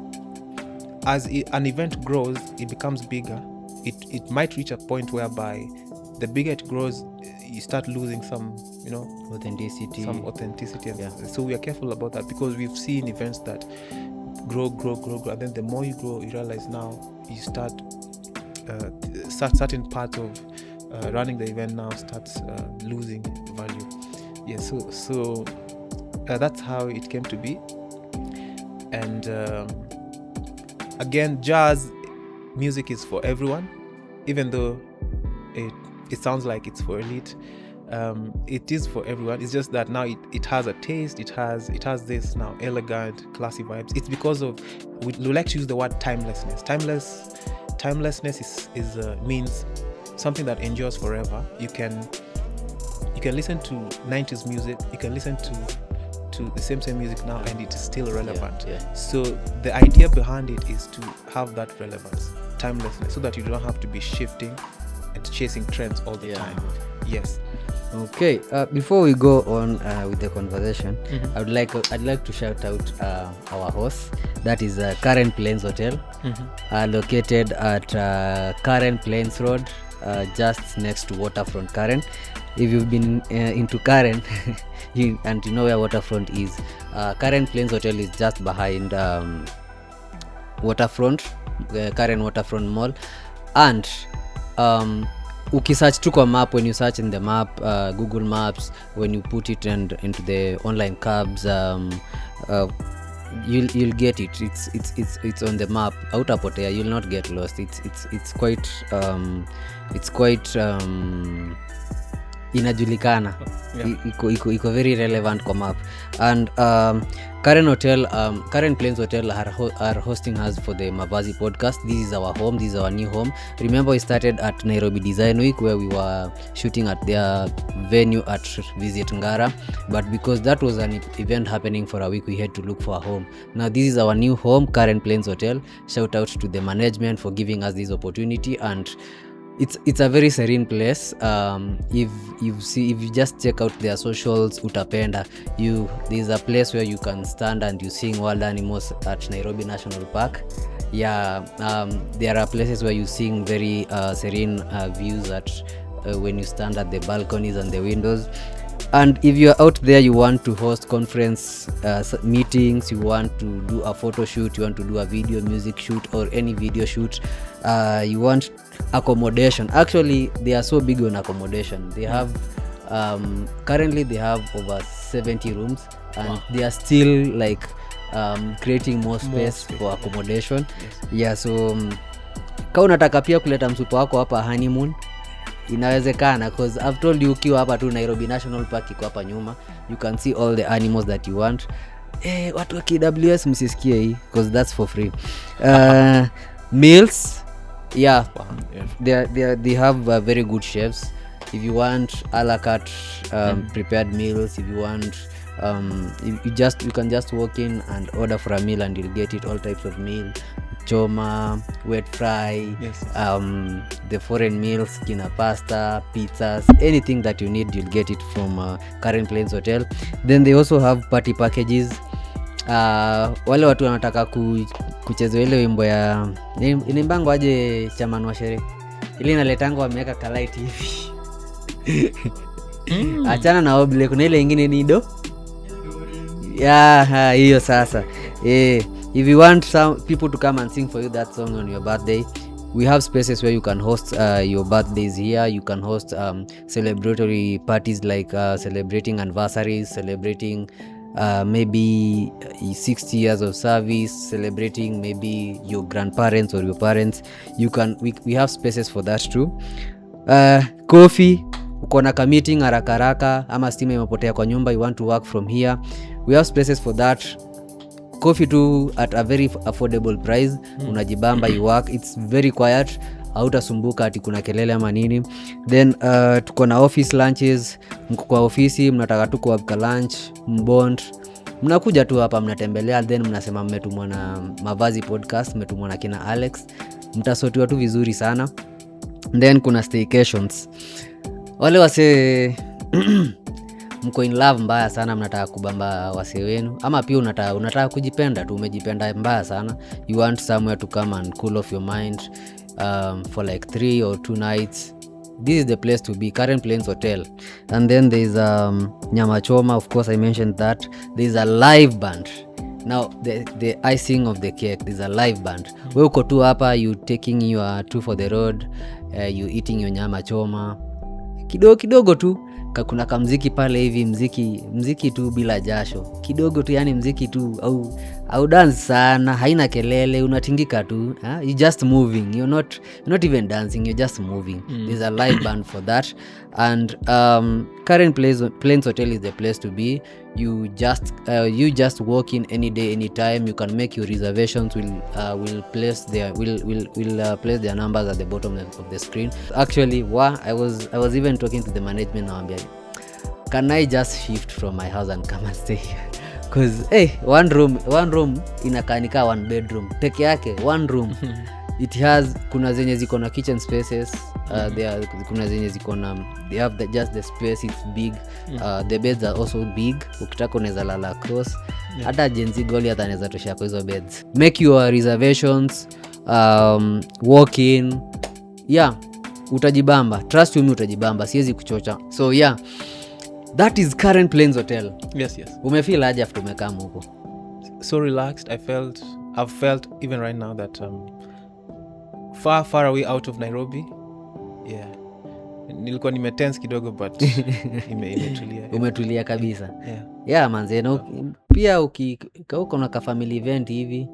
as an event grows, it becomes bigger. It might reach a point whereby the bigger it grows, you start losing some, authenticity. And so we are careful about that, because we've seen events that grow, and then the more you grow, you realize now you start certain parts of running the event now starts losing value. Yes. So that's how it came to be. And again, jazz music is for everyone, even though it sounds like it's for elite. It is for everyone. It's just that now it has a taste. It has this now elegant, classy vibes. It's because of we like to use the word timelessness. Timelessness is means something that endures forever. You can listen to 90s music. You can listen to the same music now, and it is still relevant. Yeah. So the idea behind it is to have that relevance, timelessness, so that you don't have to be shifting and chasing trends all the time. Yes. Okay. Before we go on with the conversation, I'd like to shout out our host. That is Karen Plains Hotel, located at Karen Plains Road, just next to Waterfront Karen. If you've been into Karen and you know where Waterfront is, Karen Plains Hotel is just behind Waterfront, Karen Waterfront Mall. And ukisearch tu kwa map, when you search in the map, Google Maps, when you put it into the online cabs, you'll get it. It's on the map. Hautapotea, you'll not get lost. It's quite inajulikana. Iko very relevant kwa map. And Karen Plains Hotel are hosting us for the MAVAZY podcast. This is our home. This is our new home. Remember, we started at Nairobi Design Week, where we were shooting at their venue at Visit Ngara, but because that was an event happening for a week, we had to look for a home. Now this is our new home, Karen Plains Hotel. Shout out to the management for giving us this opportunity, and it's a very serene place. If you just check out their socials, utapenda. There's a place where you can stand and you sing wild animals at Nairobi National Park. There are places where you sing very serene views at when you stand at the balconies and the windows. And if you're out there, you want to host conference meetings, you want to do a photo shoot, you want to do a video music shoot or any video shoot, you want accommodation. Actually, they are so big on accommodation. They have currently they have over 70 rooms, and they are still like creating more space for accommodation. So kama unataka pia kuleta msupa wako hapa honeymoon, inawezekana, because I've told you, ukiwa hapa tu Nairobi National Park iko hapa nyuma, you can see all the animals that you want. Watu wa KWS msisikie hii, because that's for free. Meals, they have very good chefs. If you want a la carte prepared meals, if you want you can just walk in and order for a meal and you'll get it, all types of meal, choma, wet fry, the foreign meals, kina pasta, pizzas, anything that you need, you'll get it from Karen Plains Hotel. Then they also have party packages. Wale watu wanataka kucheza ile wimbo ya inimbango aje chaman wa sherehe, ile inaletanga wameweka kalight hivi. Achana na oble, kuna ile nyingine nido. Hiyo sasa. If you want some people to come and sing for you that song on your birthday, we have spaces where you can host your birthdays here. You can host celebratory parties like celebrating anniversaries, celebrating maybe 60 years of service, celebrating maybe your grandparents or your parents. We have spaces for that too. Coffee, uko na meeting haraka haraka ama stima imepotea kwa nyumba, you want to work from here, we have spaces for that. Coffee too at a very affordable price. Unajibamba, you work, it's very quiet, hautasumbuka ati kuna kelele ama nini. Then tuko na office lunches, mko kwa ofisi mnataka tu kwa lunch, mbond, mnakuja tu hapa mnatembelea, then mnasema mmetumwa na Mavazi Podcast, mmetumwa na kina Alex, mtasotiwa tu vizuri sana. Then kuna staycations, wale wase mko in love mbaya sana, mnataka kubamba wase wenu, ama pia unataka kujipenda tu, umejipenda mbaya sana, you want somewhere to come and cool off your mind for like 3 or 2 nights. This is the place to be, Karen Plains Hotel. And then there is nyama choma, of course I mentioned that. There is a live band. Now the icing of the cake, there is a live band. Wewe uko tu hapa, you taking your two for the road, you eating your nyama choma, kidogo tu kuna kamziki pale hivi, mziki tu bila jasho kidogo tu, yani mziki tu au dance sana, haina kelele, unatingika tu, you just moving, you're not even dancing, you're just moving. There's a live band for that. And Karen Plains Hotel is the place to be. You just walk in any day, any time. You can make your reservations. We'll place their numbers at the bottom of the screen. Actually, I was even talking to the management now. Can I just shift from my house and come and stay here? Because one room inakanika one bedroom peke yake, one room. It has, kuna zenye ziko na kitchen spaces, kuna zenye ziko na, they have just the space, it's big. The beds are also big, ukitaka unaweza lala cross, hata jenzi goli hata anaweza tosha kwa hizo beds. Make your reservations, walk in, utajibamba, trust me, utajibamba, siwezi kuchocha. So that is Karen Plains Hotel. Yes. Umefeel aje after umekam huko? So relaxed. I've felt even right now that far away out of Nairobi. Nilikuwa nimetense kidogo but imetulia. Umetulia kabisa. Manze, na pia uko na ka family event hivi,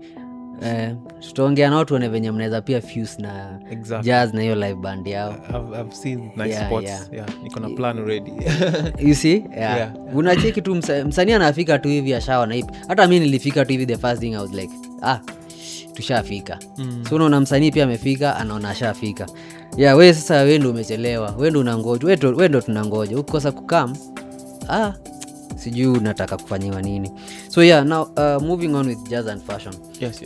tutaongea na watu wane venye mnaweza pia fuse na jazz na hiyo live band yao. I've seen nice spots. Niko na plan already. You see? Unacheki tu msanii anafika tu hivi ashawa na hivi. Hata mimi nilifika tu hivi, the first thing I was like, tushafika. So unaona msanii pia amefika, anaona ashafika. Wewe sasa wewe ndio umechelewa. Wewe ndio unangoja. Wewe ndio tunangoja. Ukikosa kukam, sijui unataka kufanyiwa nini. So now moving on with jazz and fashion. Yes.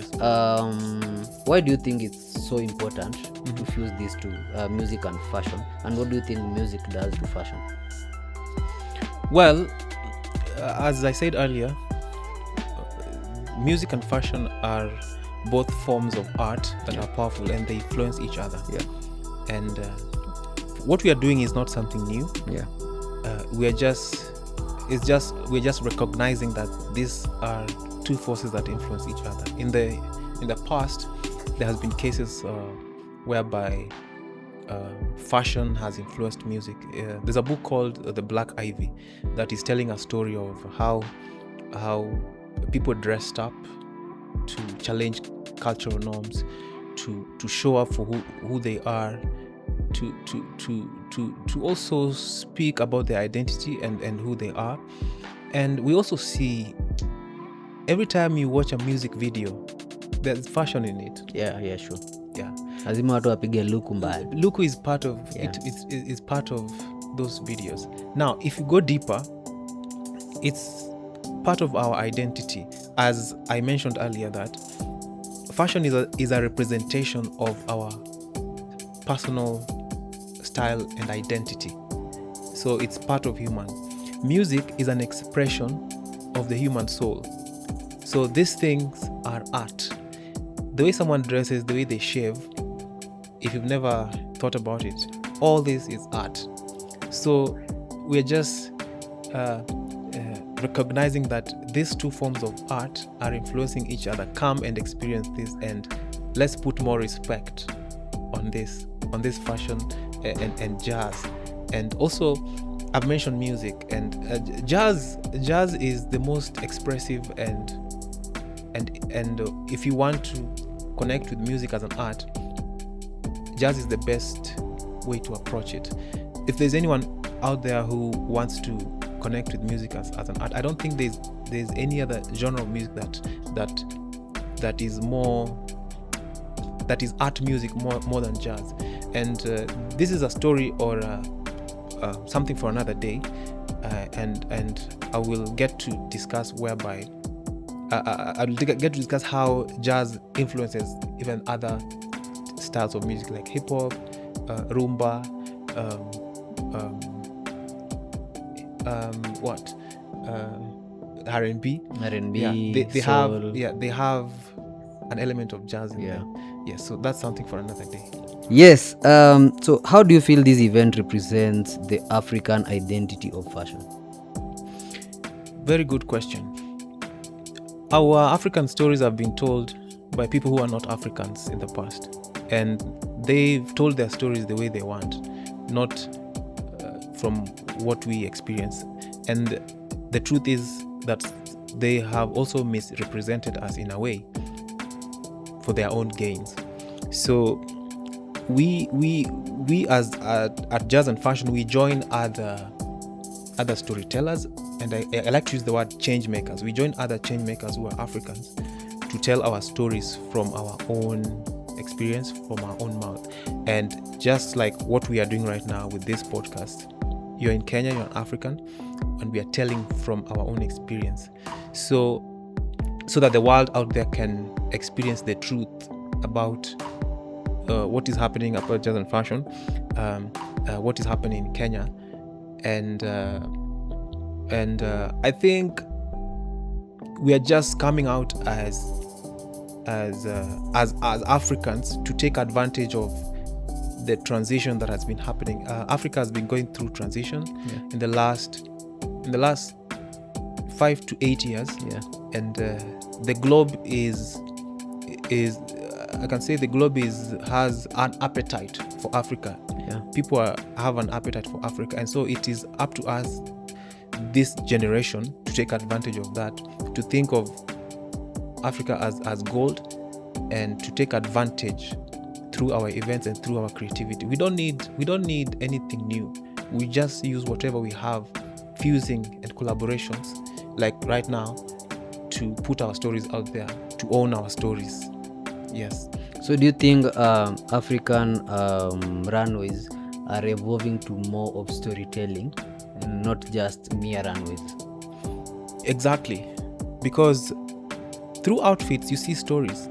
Why do you think it's so important to fuse these two, music and fashion? And what do you think music does to fashion? Well, as I said earlier, music and fashion are both forms of art that are powerful and they influence each other. And what we are doing is not something new. We're just recognizing that these are two forces that influence each other. In the past, there has been cases whereby fashion has influenced music. There's a book called The Black Ivy that is telling a story of how people dressed up to challenge cultural norms, to show up for who they are, to also speak about their identity and who they are. And we also see every time you watch a music video, there's fashion in it. Sure. Lazima watu wapige luku mbaya. Luku is part of it's part of those videos. Now, if you go deeper, it's part of our identity. As I mentioned earlier, that fashion is a representation of our personal style and identity. So it's part of human. Music is an expression of the human soul. So these things are art. The way someone dresses, the way they shave, if you've never thought about it, all this is art. So we're just recognizing that these two forms of art are influencing each other. Come and experience this, and let's put more respect on this fashion and jazz. And also I've mentioned music, and jazz is the most expressive, and if you want to connect with music as an art, jazz is the best way to approach it. If there's anyone out there who wants to connect with music as an art, I don't think there's any other genre of music that is art music more than jazz. And this is a story or something for another day, and I will get to discuss whereby I'll get to discuss how jazz influences even other styles of music like hip hop, rumba, R&B. They have an element of jazz in there. Yes, so that's something for another day. Yes. So how do you feel this event represents the African identity of fashion? Very good question. Our African stories have been told by people who are not Africans in the past, and they've told their stories the way they want, not from what we experience. And the truth is that they have also misrepresented us in a way for their own gains. So we as at Jazz and Fashion, we join other storytellers, and I like to use the word change makers. We join other change makers who are Africans to tell our stories from our own experience, from our own mouth. And just like what we are doing right now with this podcast, you're in Kenya, you're an African, and we are telling from our own experience, so that the world out there can experience the truth about what is happening about Jazz and Fashion, what is happening in Kenya, and I think we are just coming out as Africans to take advantage of the transition that has been happening. Africa has been going through transition in the last 5 to 8 years, and the globe I can say the globe has an appetite for Africa. People have an appetite for Africa, and so it is up to us, this generation, to take advantage of that, to think of Africa as gold, and to take advantage through our events and through our creativity. We don't need anything new. We just use whatever we have, fusing and collaborations, like right now, to put our stories out there, to own our stories. Yes. So do you think African runways are evolving to more of storytelling and not just mere runways? Exactly, because through outfits you see stories.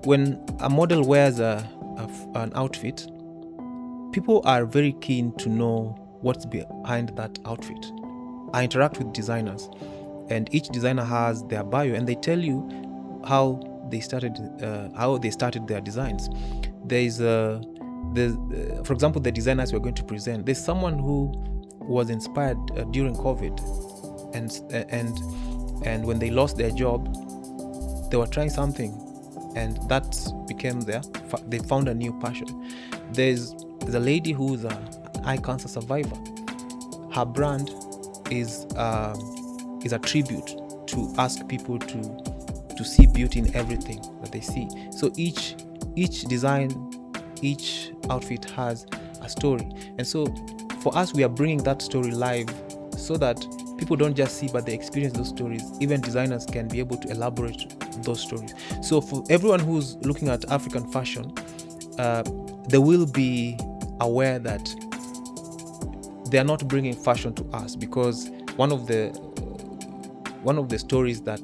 When a model wears an outfit, people are very keen to know what's behind that outfit. I interact with designers, and each designer has their bio, and they tell you how they started their designs. There's for example, the designers we're going to present. There's someone who was inspired during COVID, and when they lost their job, they were trying something, and that became they found a new passion. There's a lady who's an eye cancer survivor. Her brand is a tribute to ask people to see beauty in everything that they see. So each design, each outfit has a story, and so for us, we are bringing that story live, so that people don't just see, but they experience those stories. Even designers can be able to elaborate those stories. So for everyone who's looking at African fashion, they will be aware that they are not bringing fashion to us, because one of the stories that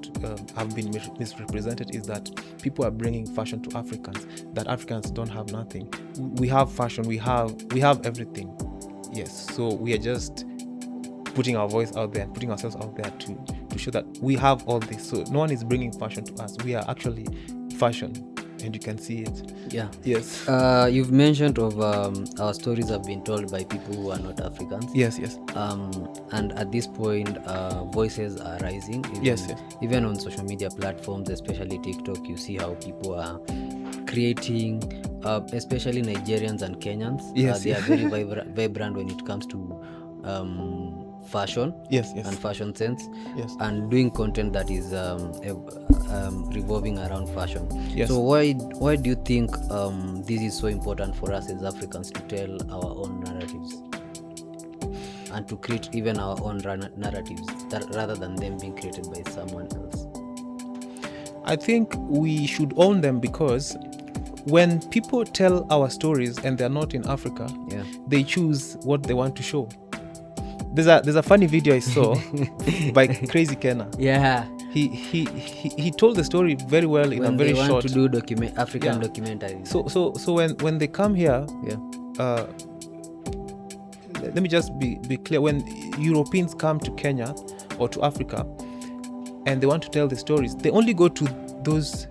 have been misrepresented is that people are bringing fashion to Africans, that Africans don't have nothing. We have fashion, we have everything. Yes, so we are just putting our voice out there, putting ourselves out there to show that we have all this. So no one is bringing fashion to us. We are actually fashion, and you can see it. Yeah. Yes. You've mentioned of our stories have been told by people who are not Africans. Yes. And at this point, voices are rising. Even on social media platforms, especially TikTok, you see how people are creating, especially Nigerians and Kenyans. They are very vibrant when it comes to fashion and fashion sense, and doing content that is revolving around fashion. So why do you think this is so important for us as Africans to tell our own narratives and to create even our own narratives rather than them being created by someone else? I think we should own them, because when people tell our stories and they're not in Africa, they choose what they want to show. There's a funny video I saw by Crazy Kenna. Yeah. He told the story very well in a very short. When they want to do African documentaries. So when they come here, let me just be clear. When Europeans come to Kenya or to Africa and they want to tell the stories, they only go to those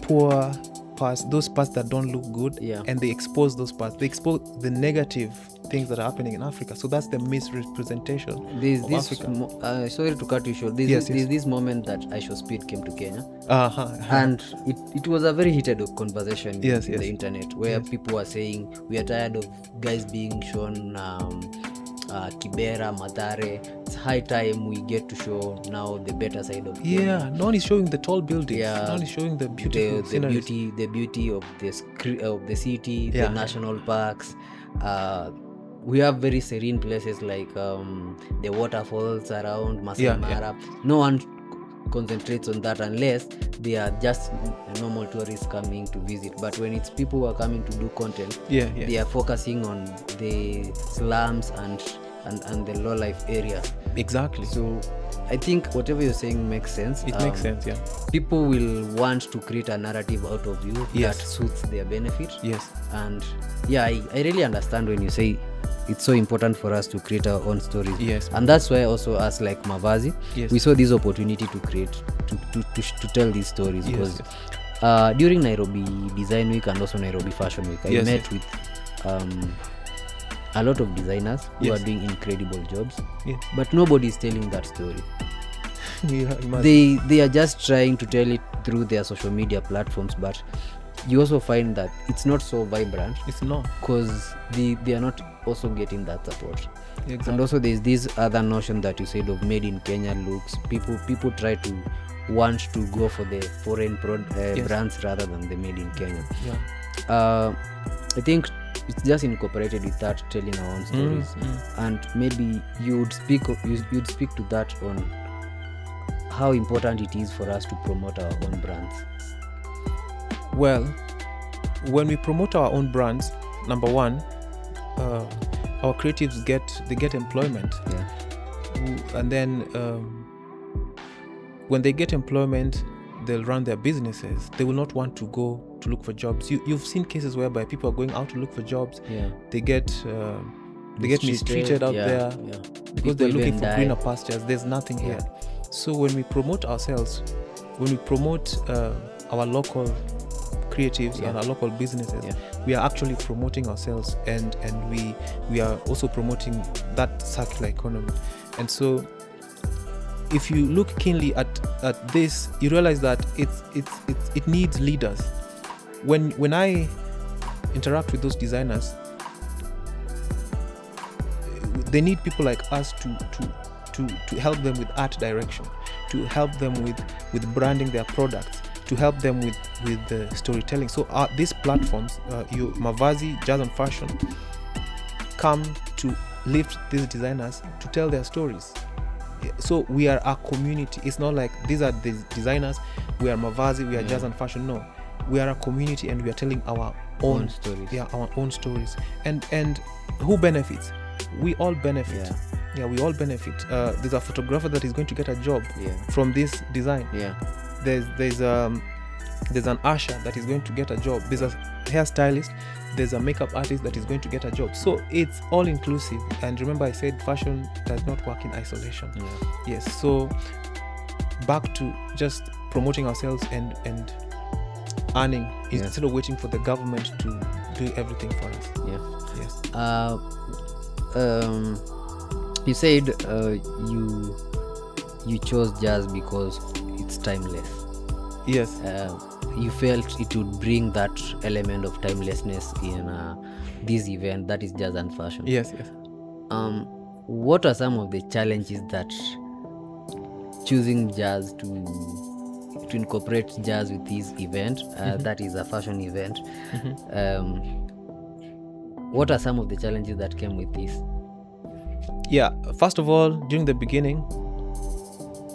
poor parts, those parts that don't look good, and they expose those parts. They expose the negative things that are happening in Africa. So that's the misrepresentation of Africa. Sorry to cut you short. There's this moment that Aisha Speed came to Kenya, and it was a very heated conversation in the internet, where people were saying, we are tired of guys being shown Kibera, Mathare. It's high time we get to show now the better side of Kenya. No one is showing the tall buildings. No one is showing the beautiful the beauty of the city, the national parks. We have very serene places like the waterfalls around Masai Mara. No one concentrates on that unless they are just normal tourists coming to visit. But when it's people who are coming to do content, they are focusing on the slums and the low life area. Exactly. So I think whatever you're saying makes sense. It makes sense. People will want to create a narrative out of you that suits their benefit. And I really understand when you say it's so important for us to create our own stories. And that's why also us like Mavazi, we saw this opportunity to create to tell these stories, because during Nairobi Design Week and also Nairobi Fashion Week, I met with a lot of designers who are doing incredible jobs, but nobody is telling that story. They are just trying to tell it through their social media platforms, but you also find that it's not so vibrant. It's not, because they are not also getting that support. And also there's this other notion that you said of made in Kenya looks. People try to want to go for the foreign brands rather than the made in Kenya. I think it's just incorporated with that, telling our own stories. And maybe you'd speak to that on how important it is for us to promote our own brands. Well, when we promote our own brands, number one, our creatives get employment, and then when they get employment, they'll run their businesses. They will not want to go to look for jobs. You've seen cases whereby people are going out to look for jobs. They get mistreated out there because they're looking for greener pastures. There's nothing here. So when we promote ourselves, when we promote our local creatives and our local businesses, we are actually promoting ourselves, and we are also promoting that circular economy. And so if you look keenly at this, you realize that it needs leaders. When I interact with those designers, they need people like us to help them with art direction, to help them with branding their products, to help them with the storytelling. So these platforms, Mavazi, Jazz and Fashion, come to lift these designers to tell their stories. So we are a community. It's not like these are the designers, we are Mavazi, we are Jazz and Fashion. No, we are a community, and we are telling our own stories. Our own stories. And who benefits? We all benefit. We all benefit. There's a photographer that is going to get a job from this design. There's an usher that is going to get a job. There's a hairstylist. There's a makeup artist that is going to get a job. So it's all inclusive. And remember, I said fashion does not work in isolation. Yes. So back to just promoting ourselves and earning instead of waiting for the government to do everything for us. You said you chose jazz because it's timeless. Yes. You felt it would bring that element of timelessness in this event that is Jazz and Fashion. Yes. what are some of the challenges that choosing jazz to incorporate jazz with this event, that is a fashion event? What are some of the challenges that came with this? Yeah, first of all, during the beginning,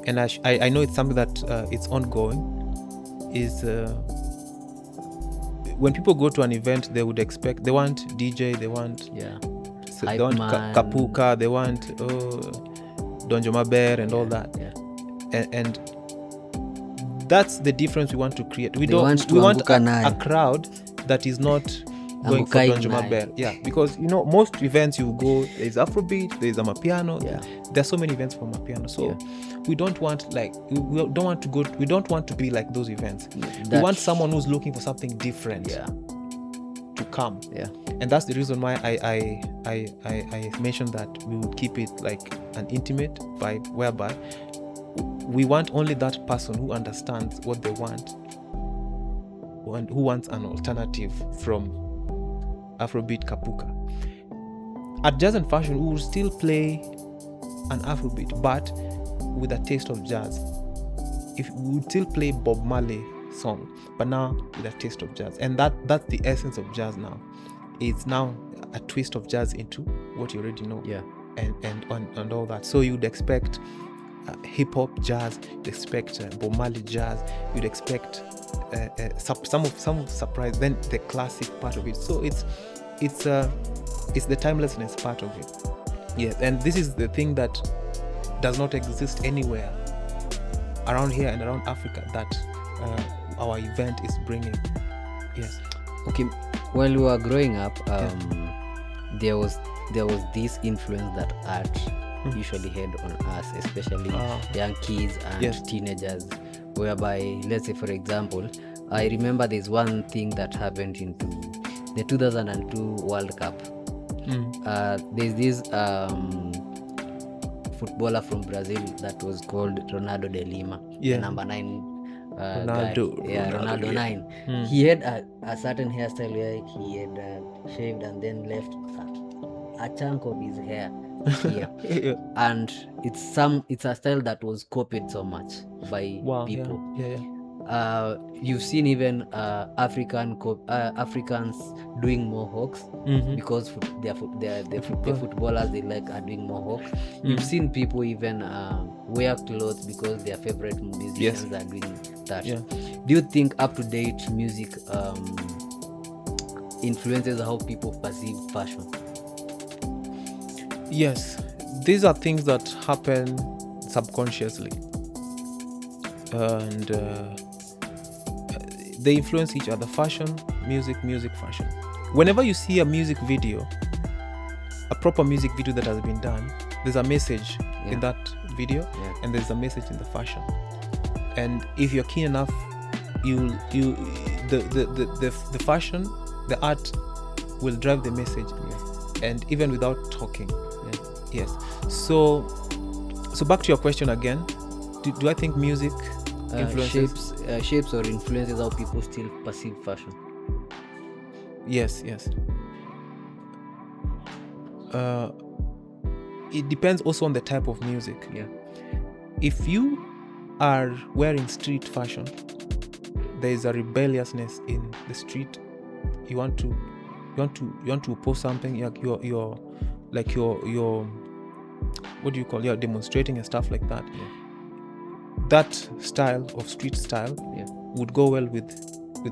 and I know it's something that it's ongoing, is when people go to an event, they want DJ, they want Kapuka, they want Donjo Maber and all that. And that's the difference we want to create. We want a crowd that is not going for Donjo Maber. Yeah, because most events you go, there's Afrobeat, there's Amapiano. There's so many events for Amapiano. So we don't want to be like those events. We want someone who's looking for something different to come. And that's the reason why I mentioned that we would keep it like an intimate vibe, whereby we want only that person who understands what they want and who wants an alternative from Afrobeat Kapuka. At Jazz and Fashion, we will still play an Afrobeat, but with a taste of jazz. If we would still play Bob Marley song, but now with a taste of jazz, and that's the essence of jazz now. It's now a twist of jazz into what you already know, and all that. So you'd expect hip hop jazz, you'd expect Bob Marley jazz, you'd expect some surprise, then the classic part of it. So it's the timelessness part of it. Yes, and this is the thing that does not exist anywhere around here and around Africa that our event is bringing. Yes. Okay. While we were growing up, there was this influence that art usually had on us, especially young kids and teenagers, whereby, let's say for example, I remember there's one thing that happened into the 2002 World Cup. There's this footballer from Brazil that was called Ronaldo de Lima, the number 9 Ronaldo, guy. Ronaldo 9. He had a certain hairstyle where he had shaved and then left a chunk of his hair here. And it's a style that was copied so much by people. You've seen even Africans doing mohawks because the footballers they like are doing mohawk. You've seen people even wear clothes because their favorite musicians are doing that. Do you think up-to-date music influences how people perceive fashion? Yes, these are things that happen subconsciously, and they influence each other. Fashion, music, fashion. Whenever you see a music video, a proper music video that has been done, there's a message in that video, and there's a message in the fashion. And if you're keen enough, the fashion, the art will drive the message, and even without talking. Yes. So back to your question again. Do I think music influences shapes or influences how people still perceive fashion? Yes. It depends also on the type of music. If you are wearing street fashion, there is a rebelliousness in the street. You want to post something. You're what do you call? You're demonstrating and stuff like that. That style of street style would go well with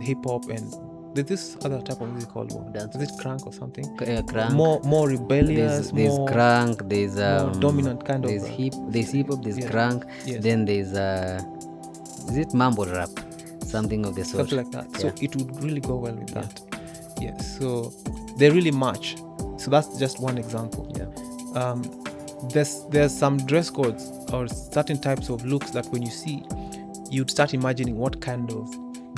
hip hop, and there's this other type of music called dance. Is it crunk or something? Crunk. More rebellious. There's crunk. There's more dominant kind there's of. There's hip hop. There's crunk. Then there's is it mumble rap? Something of the sort. Something like that. So it would really go well with that. Yes. So they really match. So that's just one example. There's some dress codes or certain types of looks that when you see, you'd start imagining what kind of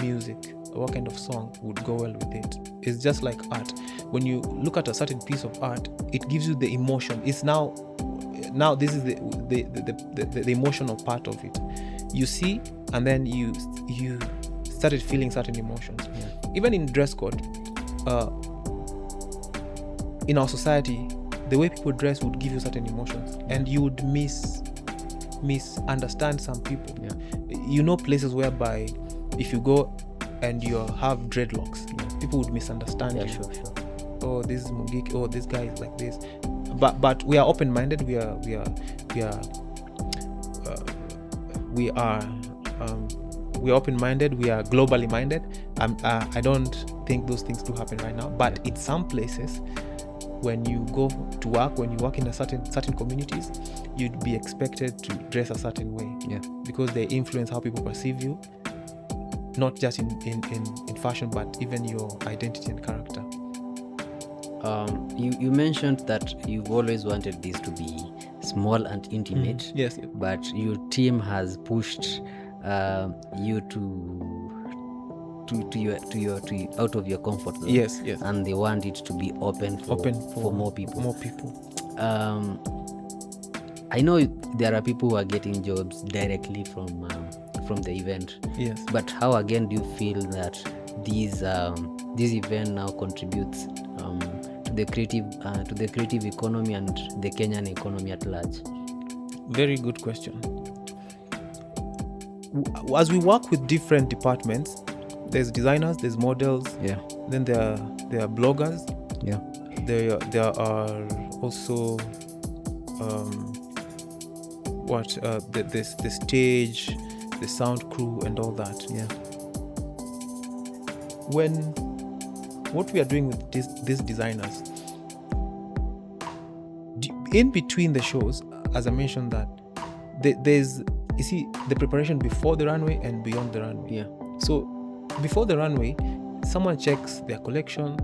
music or what kind of song would go well with it. It's just like art. When you look at a certain piece of art, it gives you the emotion. It's now this is the emotional part of it. You see, and then you started feeling certain emotions. Even in dress code, in our society, the way people dress would give you certain emotions, and you would misunderstand some people. Places whereby if you go and you have dreadlocks, people would misunderstand you. Sure. Oh, this is Mungiki. Oh, this guy is like this. But we are open-minded. We are open-minded. We are globally minded. I don't think those things do happen right now. But in some places, when you go to work, when you work in a certain communities, you'd be expected to dress a certain way. Because they influence how people perceive you, not just in fashion, but even your identity and character. You mentioned that you've always wanted this to be small and intimate. Yes. But your team has pushed you to out of your comfort zone. Yes. And they want it to be open for more people. I know there are people who are getting jobs directly from the event. Yes. But how again do you feel that this event now contributes to the creative economy and the Kenyan economy at large? Very good question. As we work with different departments, there's designers, there's models, then there are bloggers, there are also the stage, the sound crew, and all that. What we are doing with these designers, in between the shows, as I mentioned, that there's, you see, the preparation before the runway and beyond the runway. So before the runway, someone checks their collection,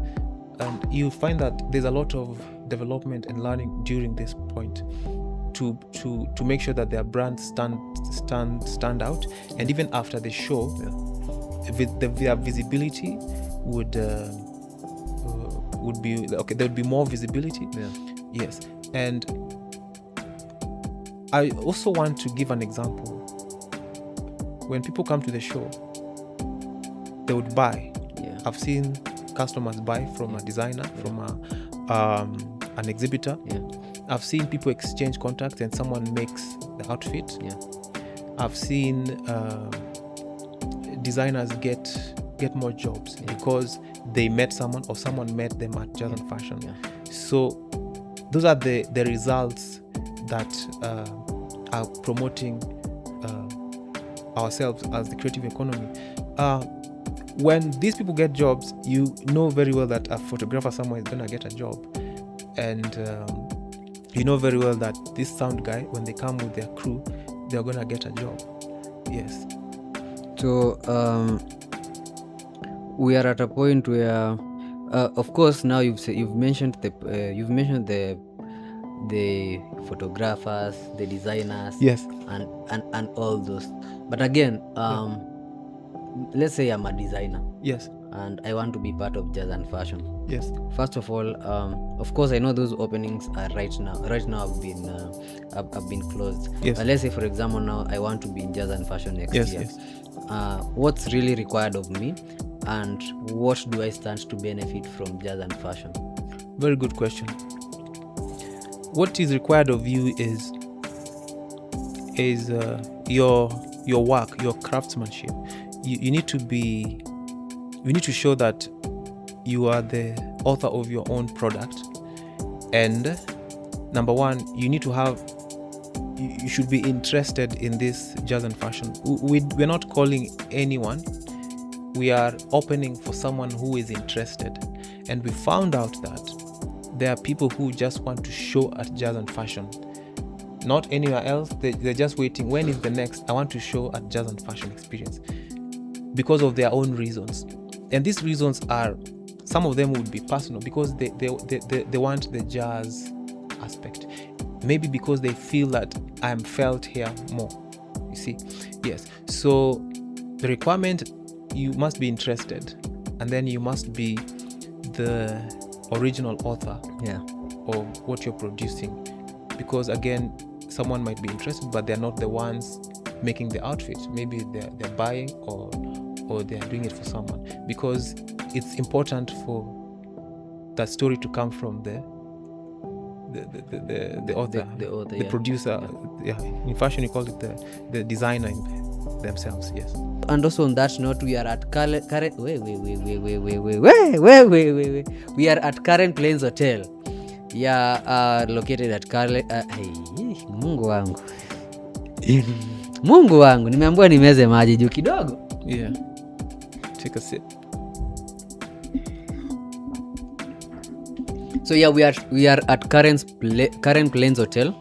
and you find that there's a lot of development and learning during this point to make sure that their brand stand out. And even after the show, their visibility would be okay. There would be more visibility. Yes. And I also want to give an example. When people come to the show, they would buy. I've seen customers buy from a designer, from an exhibitor. I've seen people exchange contacts and someone makes the outfit. I've seen designers get more jobs because they met someone or someone met them at Jazz and Fashion. So those are the results that are promoting ourselves as the creative economy. When these people get jobs, you know very well that a photographer somewhere is going to get a job. And you know very well that this sound guy, when they come with their crew, they're going to get a job. Yes. So we are at a point where, of course, now you've mentioned the photographers, the designers, and all those. But again, let's say I'm a designer. Yes. And I want to be part of Jazz and Fashion. Yes. First of all, of course, I know those openings are right now have been closed. Yes. But let's say, for example, now I want to be in Jazz and Fashion next year. Yes. What's really required of me, and what do I stand to benefit from Jazz and Fashion? Very good question. What is required of you is your work, your craftsmanship. You need to show that you are the author of your own product. And number one, you should be interested in this Jazz and Fashion. We're not calling anyone. We are opening for someone who is interested. And we found out that there are people who just want to show at Jazz and Fashion, not anywhere else. They're just waiting. When is the next? I want to show at Jazz and Fashion experience, because of their own reasons. And these reasons are, some of them would be personal, because they want the jazz aspect. Maybe because they feel that I am felt here more. You see? Yes. So the requirement, you must be interested, and then you must be the original author of what you're producing. Because again, someone might be interested, but they're not the ones making the outfit. Maybe they're buying or they're doing it for someone, because it's important for that story to come from the author, the producer. Yeah, in fashion you call it the designer themselves. Yes. And also on that note, we are at we are at Karen Plains Hotel. Yeah, located at Mungu wangu nimeambiwa nimeze maji juu kidogo. Yeah. Take a sip. So yeah, we are at Karen Plains Hotel.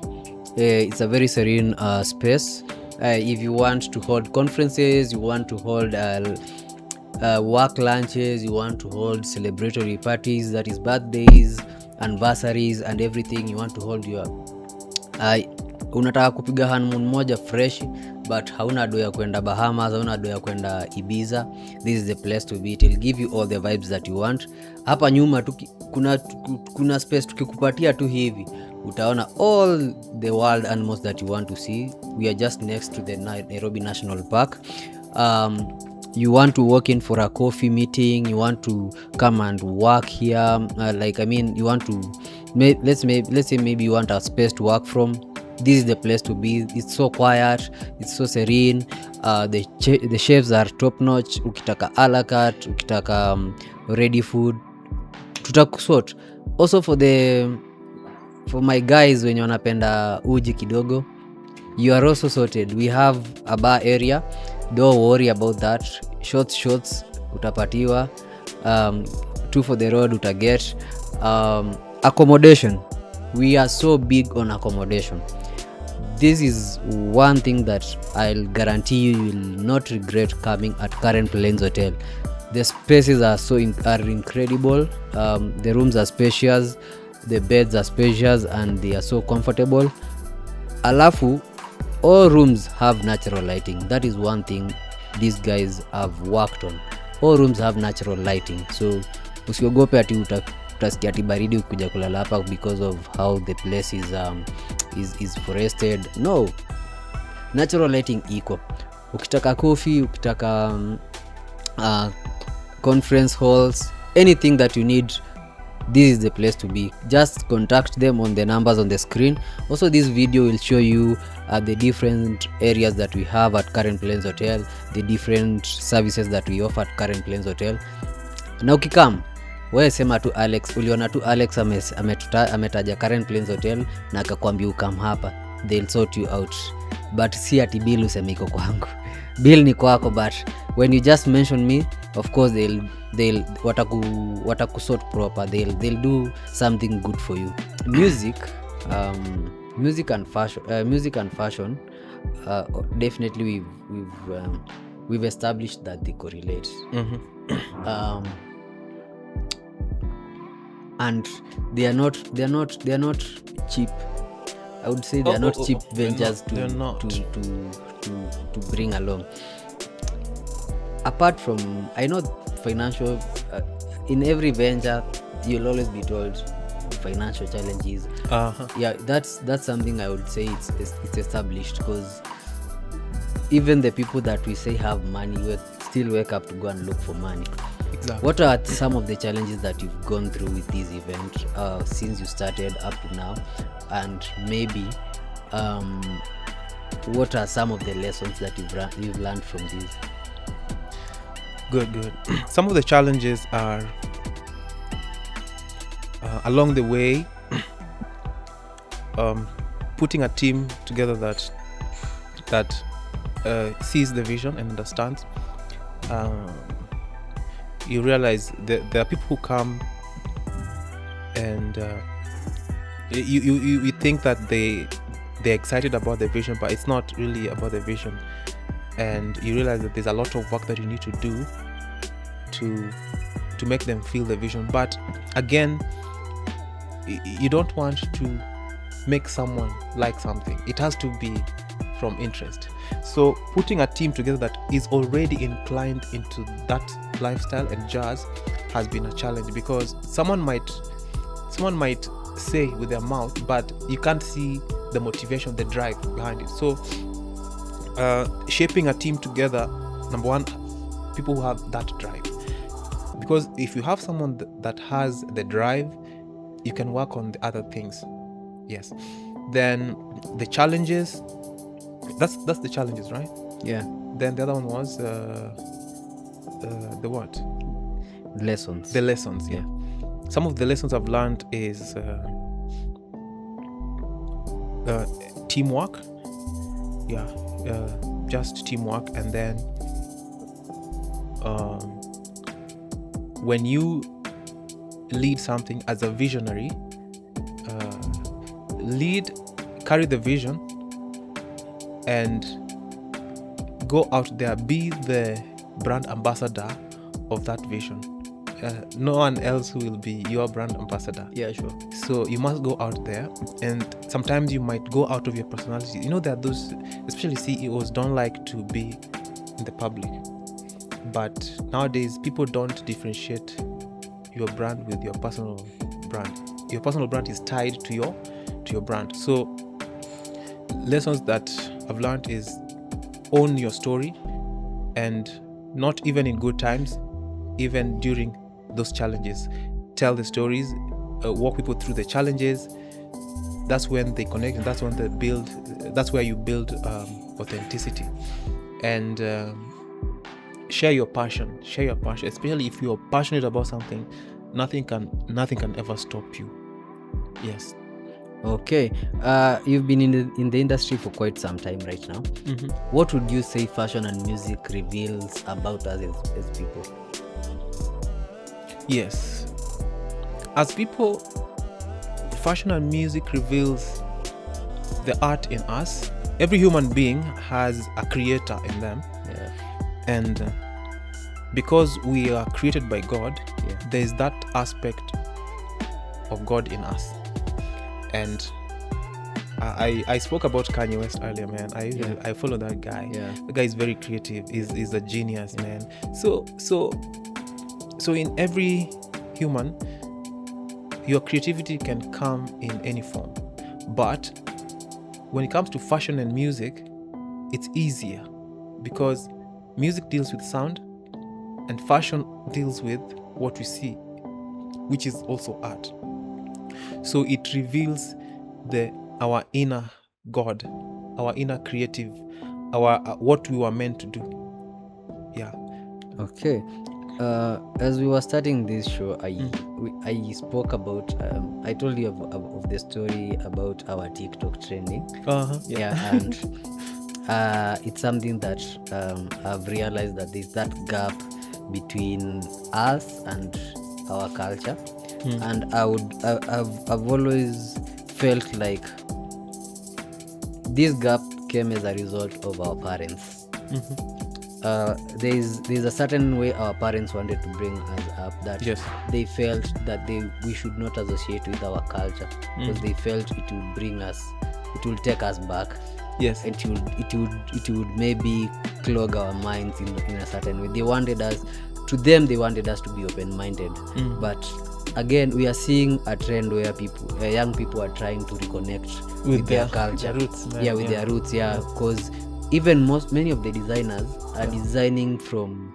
It's a very serene space. If you want to hold conferences, you want to hold work lunches, you want to hold celebratory parties, that is birthdays, anniversaries and everything, you want to hold your unataka kupiga honeymoon moja fresh but hauna do ya kwenda Bahamas, hauna do ya kwenda Ibiza, this is the place to be. It will give you all the vibes that you want. Hapa nyuma kuna space tukikupatia tu hivi utaona all the wild animals that you want to see. We are just next to the Nairobi National Park. You want to walk in for a coffee meeting, you want to come and work here, you want to let's say maybe you want a space to work from, this is the place to be. It's so quiet, it's so serene. The chefs are top notch. Ukitaka a la carte, ukitaka ready food, tutakusort. Also for my guys wenye wanapenda uji kidogo, you are also sorted. We have a bar area, don't worry about that. Shots utapatiwa, 2 for the road utaget. Accommodation, we are so big on accommodation. This is one thing that I'll guarantee you will not regret coming at Karen Plains Hotel. The spaces are incredible. The rooms are spacious, the beds are spacious and they are so comfortable. Alafu, all rooms have natural lighting. That is one thing these guys have worked on. All rooms have natural lighting. So usiogope ati utasikia ati baridi ukija kulala hapa because of how the place is forested. No, natural lighting iko. Ukitaka coffee, ukitaka conference halls, anything that you need, this is the place to be. Just contact them on the numbers on the screen. Also, this video will show you the different areas that we have at Karen Plains Hotel, the different services that we offer at Karen Plains Hotel. Na ukikam, wewe sema tu Alex, uliona tu Alex ametaja Karen Plains Hotel na akakwambia ukam hapa, they'll sort you out. But si ati bill useme iko kwangu. Bill ni kwako, but when you just mention me, of course they'll watakusort proper. They'll do something good for you. Music and fashion, definitely we've established that they correlate. Mm-hmm. And they are not cheap. I would say they are not cheap ventures to bring along. Apart from, I know financial, in every venture you'll always be told financial challenges. Yeah, that's something I would say it's established, because even the people that we say have money will still wake up to go and look for money. Exactly. What are some of the challenges that you've gone through with this event since you started up to now, and maybe what are some of the lessons that you've learned from this? Good. Some of the challenges are along the way, putting a team together that sees the vision and understands. You realize that there are people who come and you think that they're excited about the vision, but it's not really about the vision. And you realize that there's a lot of work that you need to do to make them feel the vision. But again, you don't want to make someone like something. It has to be from interest. So putting a team together that is already inclined into that lifestyle and jazz has been a challenge, because someone might say with their mouth, but you can't see the motivation, the drive behind it. So shaping a team together, number one, people who have that drive, because if you have someone that has the drive, you can work on the other things. Yes. Then the challenges. That's the challenges, right? Yeah. Then the other one was the what? Lessons. The lessons. Yeah. Some of the lessons I've learned is teamwork. Yeah. Just teamwork, and then when you lead something as a visionary, carry the vision, and go out there, be the brand ambassador of that vision. No one else will be your brand ambassador. Yeah, sure. So you must go out there, and sometimes you might go out of your personality. You know that those, especially CEOs, don't like to be in the public. But nowadays, people don't differentiate your brand with your personal brand. Your personal brand is tied to your brand. So lessons that I've learned is own your story, and not even in good times, even during those challenges, tell the stories, walk people through the challenges. That's when they connect, and that's when they build. That's where you build authenticity, and share your passion. Especially if you're passionate about something, nothing can ever stop you. Yes. Okay. You've been in the industry for quite some time right now. Mm-hmm. What would you say fashion and music reveals about us as people? Yes. As people, fashion and music reveals the art in us. Every human being has a creator in them. Yeah. And because we are created by God, there is that aspect of God in us. And I spoke about Kanye West earlier, man. I follow that guy. Yeah. The guy is very creative. He's a genius, man. So in every human, your creativity can come in any form. But when it comes to fashion and music, it's easier because music deals with sound and fashion deals with what we see, which is also art. So it reveals our inner God, our inner creative, our what we were meant to do. Yeah. Okay. As we were starting this show, I spoke about. I told you of the story about our TikTok trending. Yeah. And it's something that I've realized that there's that gap between us and our culture. And I've always felt like this gap came as a result of our parents. There's a certain way our parents wanted to bring us up that they felt that we should not associate with our culture because they felt it will take us back. Yes. It would maybe clog our minds in a certain way. They wanted us to be open-minded. But again, we are seeing a trend where young people are trying to reconnect with their culture, their roots, man. with their roots, because even many of the designers are designing from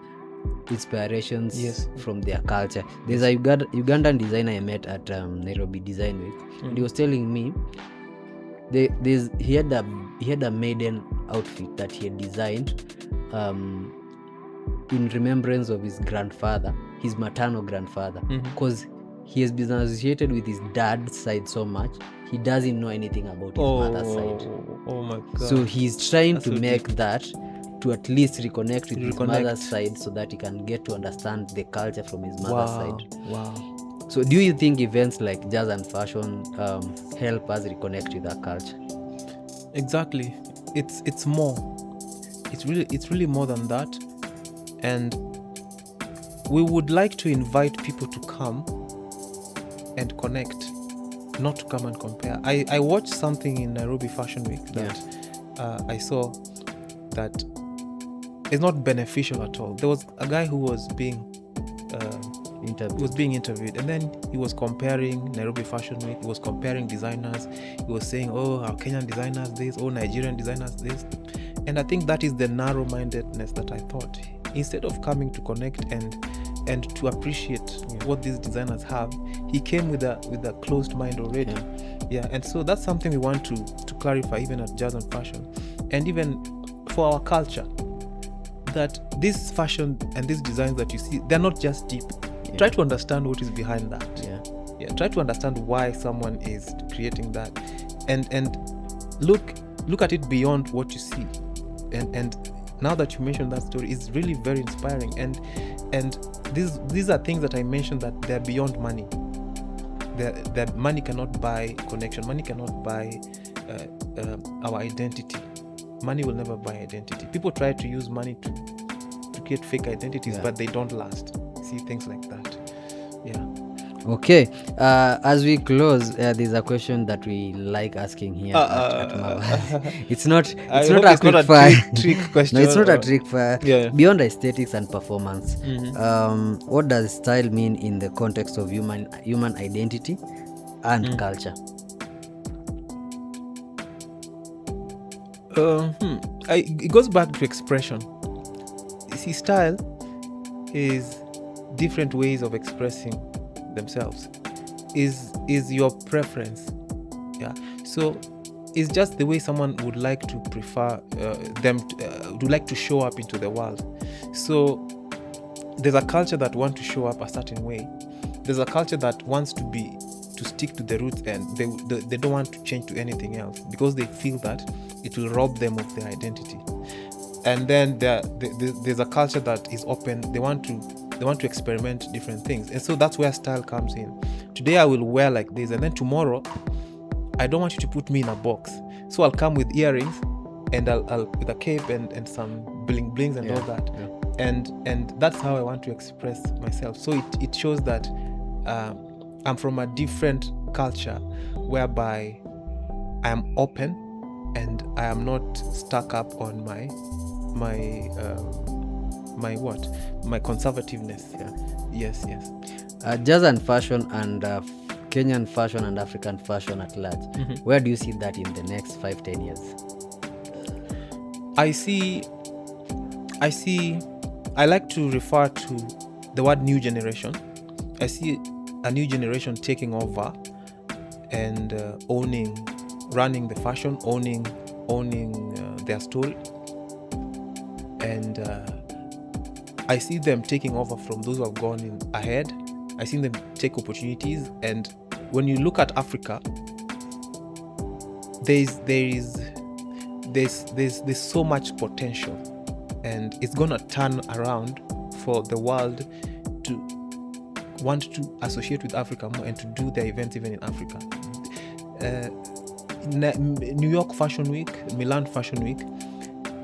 inspirations from their culture. There's a Ugandan designer I met at Nairobi Design Week, and he was telling me he had a maiden outfit that he had designed in remembrance of his grandfather, his maternal grandfather, because he has been associated with his dad's side so much, he doesn't know anything about his mother's side. Oh my God. So he's trying to make that to at least reconnect with his mother's side so that he can get to understand the culture from his mother's side. Wow. So do you think events like jazz and fashion help us reconnect with our culture? Exactly. It's more. It's really more than that. And we would like to invite people to come and connect, not to come and compare. I watched something in Nairobi Fashion Week that I saw that is not beneficial at all. There was a guy who was being interviewed, and then he was comparing Nairobi Fashion Week. He was comparing designers. He was saying, our Kenyan designers this, Nigerian designers this. And I think that is the narrow-mindedness that I thought. Instead of coming to connect and to appreciate what these designers have, he came with a closed mind already. Yeah, and so that's something we want to clarify even at Jazz and Fashion, and even for our culture, that this fashion and these designs that you see, they're not just deep. Try to understand what is behind that. Try to understand why someone is creating that, and look at it beyond what you see. And now that you mentioned that story, it's really very inspiring. And these are things that I mentioned that they're beyond money. That money cannot buy connection. Money cannot buy our identity. Money will never buy identity. People try to use money to create fake identities, but they don't last. See, things like that. Okay, as we close, there's a question that we like asking here at MAVAZY. It's not a quick fire trick question. No, it's not a trick fire. Beyond aesthetics and performance, what does style mean in the context of human identity and culture? It goes back to expression. You see, style is different ways of expressing themselves. Is your preference. So it's just the way someone would like to prefer would like to show up into the world. So there's a culture that wants to show up a certain way. There's a culture that wants to stick to the roots, and they don't want to change to anything else because they feel that it will rob them of their identity. And then there's a culture that is open. They want to experiment different things, and so that's where style comes in. Today I will wear like this, and then tomorrow I don't want you to put me in a box, so I'll come with earrings and I'll with a cape and some bling blings and all that. And that's how I want to express myself. So it shows that I'm from a different culture whereby I am open and I am not stuck up on my conservativeness. Yes. Jazz and fashion and Kenyan fashion and African fashion at large, where do you see that in the next 5-10 years? I like to refer to the word new generation. I see a new generation taking over and running the fashion, owning their story. And I see them taking over from those who have gone ahead. I see them take opportunities. And when you look at Africa, there's so much potential, and it's gonna turn around for the world to want to associate with Africa more and to do their events even in Africa. New York Fashion Week, Milan Fashion Week,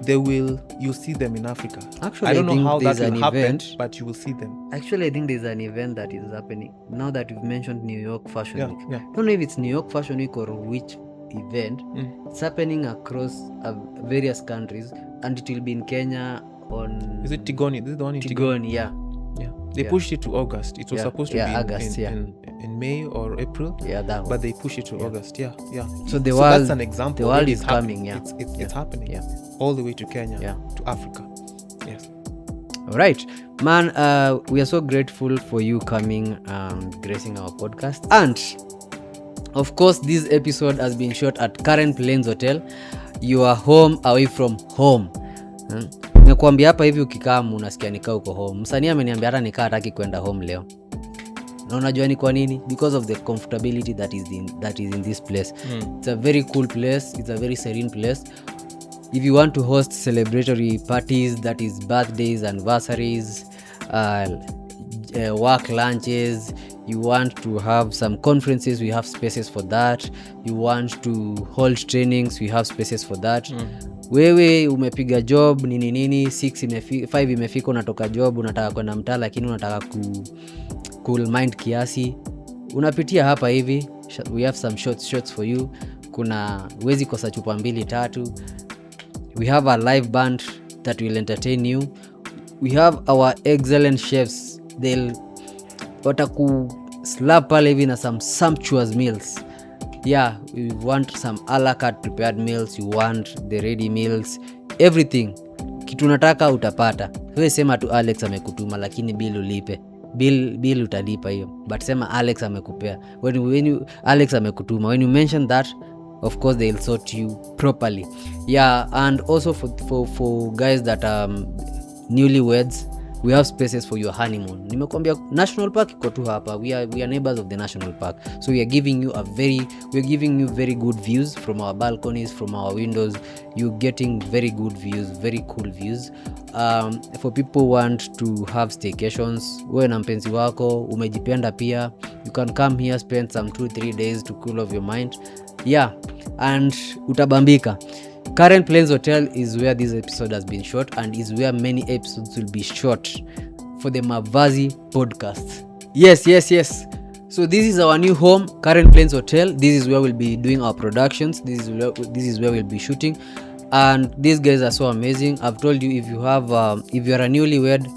you'll see them in Africa. Actually, I don't know how that will happen, but you will see them. Actually, I think there's an event that is happening now that you've mentioned New York Fashion Week. I don't know if it's New York Fashion Week or which event. It's happening across various countries, and it will be in Kenya on... Is it Tigoni? This is the one in Tigoni, yeah. They pushed it to August. It was supposed to be August, in May or April. That one. But they pushed it to August. So that's an example. The world is coming. It's happening. All the way to Kenya, to Africa. Yes. All right, man. We are so grateful for you coming and gracing our podcast. And of course, this episode has been shot at Current Plains Hotel. You are home away from home. Nimekuambia hapa hivi ukikaa unasikia nikaa uko home. Msanii ameniambia hata nikaa hataki kwenda home leo. Na unajua ni kwa nini? Because of the comfortability that is in this place. It's a very cool place. It's a very serene place. If you want to host celebratory parties, that is birthdays, anniversaries, work lunches, you want to have some conferences, we have spaces for that. You want to hold trainings, we have spaces for that. Wewe umepiga job nini 5 imefika, unatoka job unataka kwenda mtaa lakini unataka cool mind kiasi, unapitia hapa hivi. We have some shots for you. Kuna uwezi kosa chupa 2-3. We have a live band that will entertain you. We have our excellent chefs. They'll wataku slap pale hivi na some sumptuous meals. We want some a la carte prepared meals. You want the ready meals, everything. Kitu unataka utapata. Wewe sema tu Alex amekutuma, lakini bill ulipe. bill utalipa hiyo, but sema Alex amekupea. When you Alex amekutuma, when you mention that, of course they'll sort you properly. And also for guys that newlyweds, we have spaces for your honeymoon. Nimekwambia national park iko tu hapa. We are neighbors of the national park, so we are giving you very good views from our balconies, from our windows. You're getting very good views, very cool views. For people who want to have staycations, wewe na mpenzi wako umejipenda pia, you can come here, spend some 2-3 days to cool off your mind. And utabambika. Current Plains Hotel is where this episode has been shot, and is where many episodes will be shot for the MAVAZY podcast. Yes. So this is our new home, Current Plains Hotel. This is where we'll be doing our productions. This is where we'll be shooting, and these guys are so amazing. I've told you, if you are a newlywed,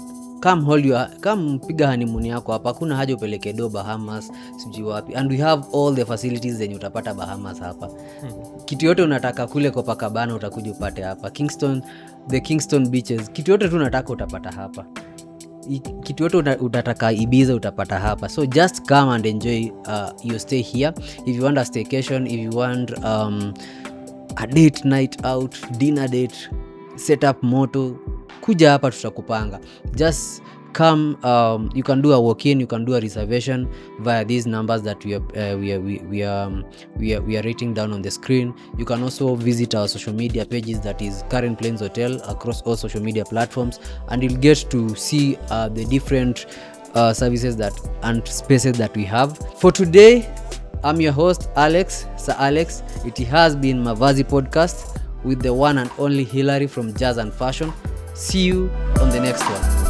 come piga honeymoon yako hapa. Hakuna haja upeleke do Bahamas sijui wapi, and we have all the facilities zenye utapata Bahamas hapa. Kitu yote unataka kule Copacabana utakuja upate hapa. The Kingston beaches, kitu yote tu unataka utapata hapa. Kitu yote utataka Ibiza utapata hapa. So just come and enjoy your stay here. If you want a staycation, if you want a date night out, dinner date, set up moto, kuja hapa tutakupanga. Just come. You can do a walk-in, you can do a reservation via these numbers that we are writing down on the screen. You can also visit our social media pages, that is Current Plains Hotel, across all social media platforms, and you'll get to see the different services and spaces that we have. For today, I'm your host Alex, Sir Alex. It has been MAVAZY Podcast with the one and only Hillary from Jazz and Fashion. See you on the next one.